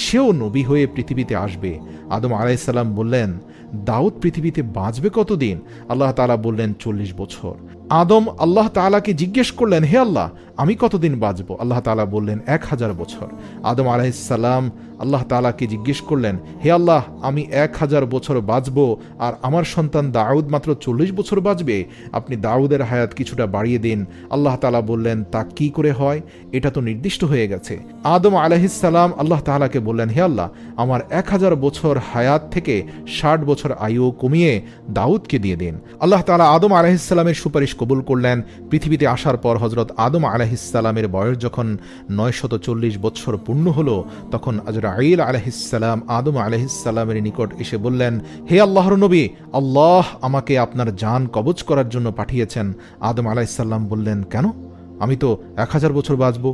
সেও নবী হয়ে পৃথিবীতে আসবে। আদম আলাইহিস সালাম বললেন, দাউদ পৃথিবীতে বাঁচবে কতদিন? আল্লাহ তাআলা বললেন 40 বছর। আদম আল্লাহ তাআলাকে জিজ্ঞেস করলেন, হে আল্লাহ, আমি কতদিন বাঁচব? আল্লাহ তাআলা বললেন 1000 বছর। আদম আলাইহিস সালাম আল্লাহ তাআলাকে জিজ্ঞেস করলেন, হে আল্লাহ, আমি 1000 বছর বাঁচব আর আমার সন্তান দাউদ মাত্র 40 বছর বাঁচবে, আপনি দাউদের হায়াত কিছুটা বাড়িয়ে দিন। আল্লাহ তাআলা বললেন, তা কি করে হয়? এটা তো নির্দিষ্ট হয়ে গেছে। আদম আলাইহিস সালাম আল্লাহ তাআলাকে বললেন, হে আল্লাহ, আমার 1000 বছর হায়াত থেকে 60 বছর আয়ু কমিয়ে দাউদকে দিয়ে দিন। আল্লাহ তাআলা আদম আলাইহিস সালামের সুপারিশ কবুল করলেন। পৃথিবীতে আসার পর হযরত আদম আলাইহিস সালামের বয়স যখন 940 বছর পূর্ণ হলো, তখন আজরাইল আলাইহিস সালাম আদম আলাইহিস সালামের নিকট এসে বললেন, হে আল্লাহর নবী, আল্লাহ আমাকে আপনার জান কবজ করার জন্য পাঠিয়েছেন। আদম আলাইহিস সালাম বললেন, কেন? আমি তো 1000 বছর বাঁচব,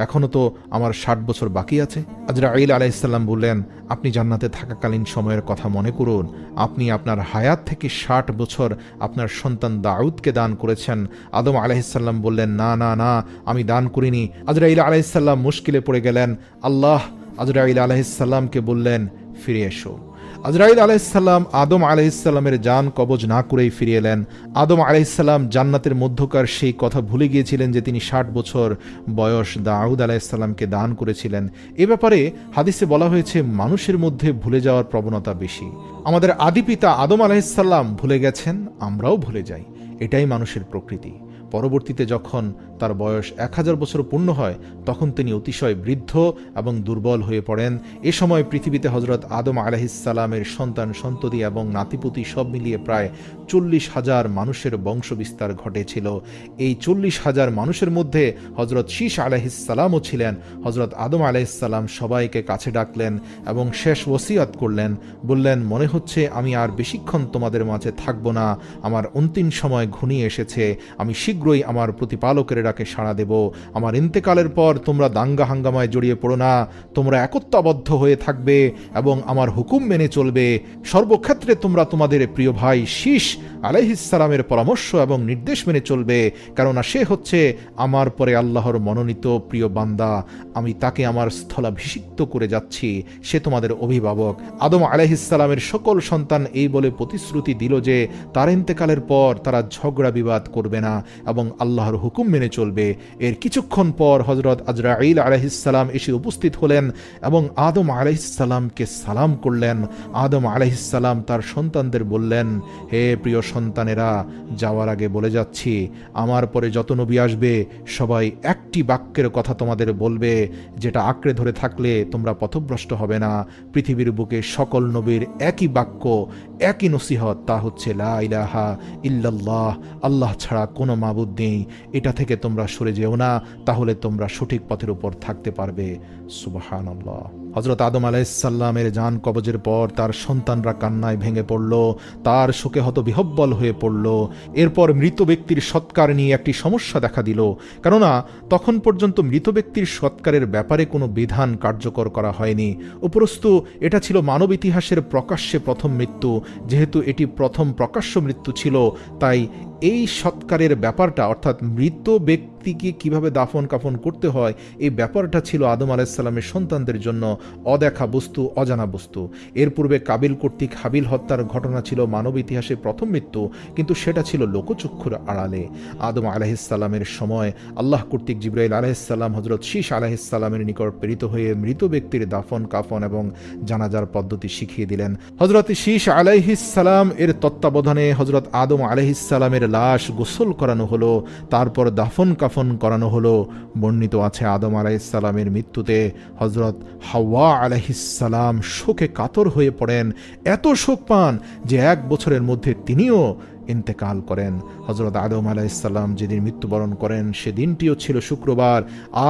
এখনো তো আমার 60 বছর বাকি আছে। আজরাইল আলাইহিস সালাম বললেন, আপনি জান্নাতে থাকাকালীন সময়ের কথা মনে করুন। আপনি আপনার হায়াত থেকে 60 বছর আপনার সন্তান দাউদকে দান করেছেন। আদম আলাইহিস সালাম বললেন, না না না, আমি দান করিনি। আজরাইল আলাইহিস সালাম মুশকিলে পড়ে গেলেন। আল্লাহ আজরাইল আলাইহিস সালামকে বললেন, ফিরে এসো। আজরাইল আলাইহিস সালাম আদম আলাইহিস সালামের জান কবজ না করেই ফিরে এলেন। আদম আলাইহিস সালাম জান্নাতের মধ্যকার সেই কথা ভুলে গিয়েছিলেন যে তিনি 60 বছর বয়স দাউদ আলাইহিস সালামকে দান করেছিলেন। এ ব্যাপারে হাদিসে বলা হয়েছে মানুষের মধ্যে ভুলে যাওয়ার প্রবণতা বেশি। আমাদের আদি পিতা আদম আলাইহিস সালাম ভুলে গেছেন, আমরাও ভুলে যাই। এটাই মানুষের প্রকৃতি। পরবর্তীতে যখন তার বয়স 1000 বছর পূর্ণ হয়, তখন তিনি অতিশয় বৃদ্ধ এবং দুর্বল হয়ে পড়েন। এ সময় পৃথিবীতে হযরত আদম আলাইহিস সালামের সন্তান সন্ততি এবং নাতিপুতি সব মিলিয়ে প্রায় 40,000 মানুষের বংশ বিস্তার ঘটেছিল। এই 40,000 মানুষের মধ্যে হযরত শীশ আলাইহিস সালামও ছিলেন। হযরত আদম আলাইহিস সালাম সবাইকে কাছে ডাকলেন এবং শেষ ওসিয়াত করলেন। বললেন, মনে হচ্ছে আমি আর বেশিক্ষণ তোমাদের মাঝে থাকব না, আমার অন্তিম সময় ঘনিয়ে এসেছে। আমি শীঘ্রই আমার প্রতিপালকের ডাকে সাড়া দেব। আমার ইন্তেকালের পর তোমরা দাঙ্গা হাঙ্গামায় জড়িয়ে পড়ো না, তোমরা একত্রাবদ্ধ হয়ে থাকবে এবং আমার হুকুম মেনে চলবে। সর্বক্ষেত্রে তোমরা তোমাদের প্রিয় ভাই শীশ আলাইহিস সালামের পরামর্শ এবং নির্দেশ মেনে চলবে, কেননা সে হচ্ছে আমার পরে আল্লাহর মনোনীত প্রিয় বান্দা। আমি তাকে আমার স্থলাভিষিক্ত করে যাচ্ছি, সে তোমাদের অভিভাবক। আদম আলাইহিস সালামের সকল সন্তান এই বলে প্রতিশ্রুতি দিল যে তার ইন্তেকালের পর তারা ঝগড়া বিবাদ করবে না এবং আল্লাহর হুকুম মেনে চলবে। এর কিছুক্ষণ পর হযরত আজরাইল আলাইহিস সালাম এসে উপস্থিত হলেন এবং আদম আলাইহিস সালামকে সালাম করলেন। আদম আলাইহিস সালাম তার সন্তানদের বললেন, হে প্রিয় সন্তানেরা, যাওয়ার আগে বলে যাচ্ছি, আমার পরে যত নবী আসবে সবাই একটি বাক্যের কথা তোমাদের বলবে, যেটা আঁকড়ে ধরে থাকলে তোমরা পথভ্রষ্ট হবে না। পৃথিবীর বুকে সকল নবীর একই বাক্য, একই নসিহত, তা হচ্ছে লা ইলাহা ইল্লাল্লাহ, আল্লাহ ছাড়া কোনো মাবুদ নেই। এটা থেকে তোমরা সরে যেও না, তাহলে তোমরা সঠিক পথের উপর থাকতে পারবে। সুবহানাল্লাহ। হযরত আদম আলাইহিস সালামের জান কবজের পর তার সন্তানরা কান্নায় ভেঙে পড়ল, তার শোকে হতবিহ্বল হয়ে পড়ল। এরপর মৃত ব্যক্তির সৎকার নিয়ে একটি সমস্যা দেখা দিল, কেননা তখন পর্যন্ত মৃত ব্যক্তির সৎকারের ব্যাপারে কোনো বিধান কার্যকর করা হয়নি। উপরন্তু এটা ছিল মানব ইতিহাসের প্রকাশ্যে প্রথম মৃত্যু। যেহেতু এটি প্রথম প্রকাশ্য মৃত্যু ছিল, তাই এই সৎকারের ব্যাপারটা, অর্থাৎ মৃত ব্যক্তিকে কিভাবে দাফন কাফন করতে হয়, এই ব্যাপারটা ছিল আদম আলাইহিস সালামের সন্তানদের জন্য অদেখা বস্তু, অজানা বস্তু। এর পূর্বে কাবিল কর্তৃক হাবিল হত্যার ঘটনা ছিল মানব ইতিহাসে প্রথম মৃত্যু, কিন্তু সেটা ছিল লোকচক্ষুর আড়ালে। আদম আলাইহিস সালামের সময় আল্লাহ কর্তৃক জিবরাইল আলাইহিস সালাম হযরত শীশ আলাইহিস সালামের নিকট প্রেরিত হয়ে মৃত ব্যক্তির দাফন কাফন এবং জানাজার পদ্ধতি শিখিয়ে দিলেন। হযরত শীশ আলাইহিস সালাম এর তত্ত্বাবধানে হযরত আদম আলাইহিস সালামের লাশ গোসল করানো হলো। তারপর দাফন কাফন দাফন করানো হলো। বর্ণিত আছে আদম আলাইহিসসালামের মৃত্যুতে হযরত হাওয়া আলাইহিসসালাম শোকে কাতর হয়ে পড়েন, এত শোক পান যে 1 বছরের মধ্যে তিনিও ইন্তেকাল করেন। হযরত আদম আলাইহিসসালাম যেদিন মৃত্যুবরণ করেন সেদিনটিও ছিল শুক্রবার।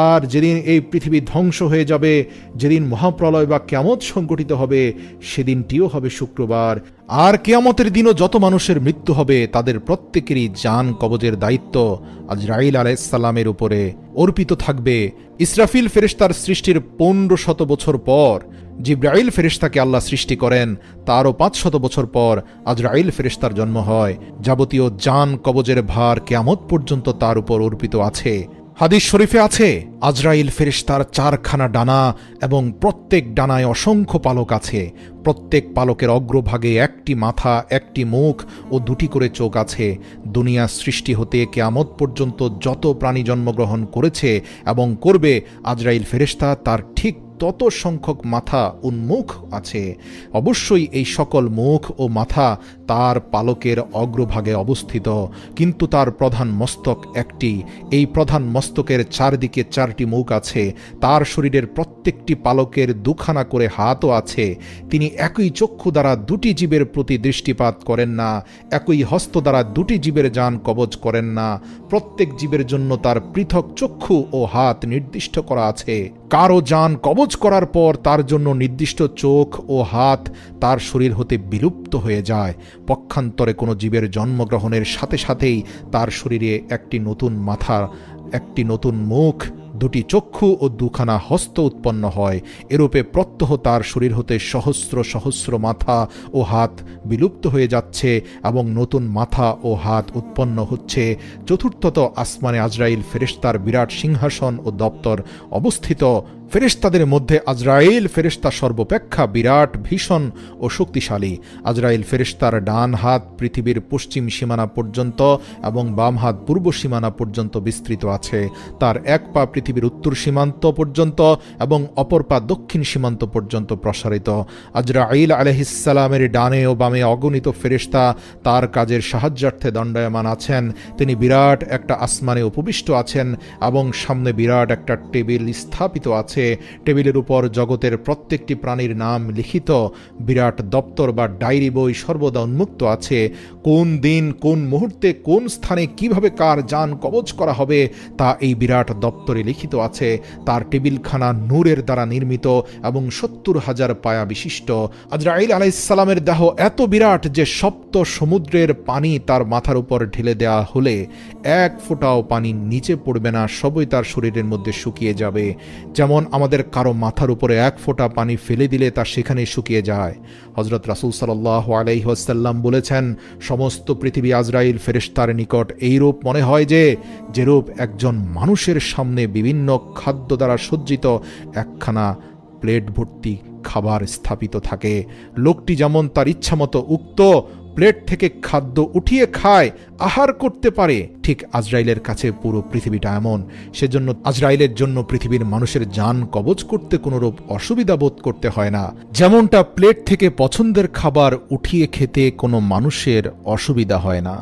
আর যেদিন এই পৃথিবী ধ্বংস হয়ে যাবে, যেদিন মহাপ্রলয় বা কিয়ামত সংঘটিত হবে, সেদিনটিও হবে শুক্রবার। আর কিয়ামতের দিনও যত মানুষের মৃত্যু হবে তাদের প্রত্যেকেরই জান কবজের দায়িত্ব আজরাইল আলাইহিসসালামের উপরে অর্পিত থাকবে। ইসরাফিল ফেরেশতার সৃষ্টির 1500 বছর পর জিবরাইল ফেরেশতাকে আল্লাহ সৃষ্টি করেন, তারও 500 বছর পর আজরাইল ফেরেশতার জন্ম হয়। যাবতীয় জান কবজের ভার কিয়ামত পর্যন্ত তার উপর অর্পিত আছে। হাদিস শরীফে আছে আজরাইল ফেরেশতার 4খানা ডানা এবং প্রত্যেক ডানায় অসংখ্য পালক আছে। প্রত্যেক পালকের অগ্রভাগে 1টি মাথা, 1টি মুখ ও 2টি করে চোখ আছে। দুনিয়া সৃষ্টি হতে কিয়ামত পর্যন্ত যত প্রাণী জন্মগ্রহণ করেছে এবং করবে, আজরাইল ফেরেশতা তার ঠিক তত সংখ্যক মাথা উন্মুখ আছে। অবশ্যই এই সকল মুখ ও মাথা তার পালকের অগ্রভাগে অবস্থিত, কিন্তু তার প্রধান মস্তক একটি। এই প্রধান মস্তকের চারদিকে 4টি মুখ আছে। তার শরীরের প্রত্যেকটি পালকের 2খানা করে হাতও আছে। তিনি একই চক্ষু দ্বারা 2টি জীবের প্রতি দৃষ্টিপাত করেন না, একই হস্ত দ্বারা 2টি জীবের জান কবজ করেন না। প্রত্যেক জীবের জন্য তার পৃথক চক্ষু ও হাত নির্দিষ্ট করা আছে। কারো জান কবজ করার পর তার জন্য নির্দিষ্ট চোখ ও হাত তার শরীর হতে বিলুপ্ত হয়ে যায়। পক্ষান্তরে কোনো জীবের জন্মগ্রহণের সাথে সাথেই তার শরীরে একটি নতুন মাথা, একটি নতুন মুখ, 2টি চক্ষু ও 2খানা হস্ত উৎপন্ন হয়। এরূপে প্রত্যহ তার শরীর হতে সহস্র সহস্র মাথা ও হাত বিলুপ্ত হয়ে যাচ্ছে এবং নতুন মাথা ও হাত উৎপন্ন হচ্ছে। চতুর্থত আসমানে আজরাইল ফেরেশতার বিরাট সিংহাসন ও দপ্তর অবস্থিত। ফেরেশতাদের মধ্যে আজরাইল ফেরেশতা সর্বাপেক্ষা বিরাট, ভীষণ ও শক্তিশালী। আজরাইল ফেরেশতার ডান হাত পৃথিবীর পশ্চিম সীমানা পর্যন্ত এবং বাম হাত পূর্ব সীমানা পর্যন্ত বিস্তৃত আছে। তার এক পা পৃথিবীর উত্তর সীমান্ত পর্যন্ত এবং অপর পা দক্ষিণ সীমান্ত পর্যন্ত প্রসারিত। আজরাইল আলাইহিসসালামের ডানে ও বামে অগণিত ফেরেশতা তার কাজের সাহায্যার্থে দণ্ডায়মান আছেন। তিনি বিরাট একটা আসমানে উপবিষ্ট আছেন এবং সামনে বিরাট একটা টেবিল স্থাপিত আছে। টেবিলের উপর জগতের প্রত্যেকটি প্রাণীর নাম লিখিত। বিরাট দপ্তর বা ডায়েরি বই সর্বদা উন্মুক্ত আছে। কোন দিন, কোন মুহূর্তে, কোন স্থানে কিভাবে কার জান কবজ করা হবে তা এই বিরাট দপ্তরে লিখিত আছে। তার টেবিলখানা নূরের দ্বারা নির্মিত এবং 70,000 পায়া বিশিষ্ট। আজরাইল আলাইহিসসালামের দেহ এত বিরাট যে সপ্ত সমুদ্রের পানি তার মাথার উপর ঢেলে দেওয়া হলে 1 ফোঁটাও পানি নিচে পড়বে না, সবই তার শরীরের মধ্যে শুকিয়ে যাবে। যেমন আমাদের কারো মাথার উপরে 1 ফোঁটা পানি ফেলে দিলে তা সেখানেই শুকিয়ে যায়। হযরত রাসূল সাল্লাল্লাহু আলাইহি ওয়াসাল্লাম বলেছেন, সমস্ত পৃথিবী আজরাইল ফেরেশতার নিকট এইরূপ মনে হয় যেরূপ একজন মানুষের সামনে বিভিন্ন খাদ্য দ্বারা সজ্জিত একখানা প্লেট ভর্তি খাবার স্থাপিত থাকে। লোকটি যেমন তার ইচ্ছামতো উক্ত প্লেট থেকে খাদ্য উঠিয়ে খায়, আহার করতে পারে, ঠিক আজরাইলের কাছে পুরো পৃথিবীটা এমন। সেজন্য আজরাইলের জন্য পৃথিবীর মানুষের জান কবজ করতে কোনোরূপ অসুবিধা বোধ করতে হয় না। যেমনটা প্লেট থেকে পছন্দের খাবার উঠিয়ে খেতে কোনো মানুষের অসুবিধা হয় না।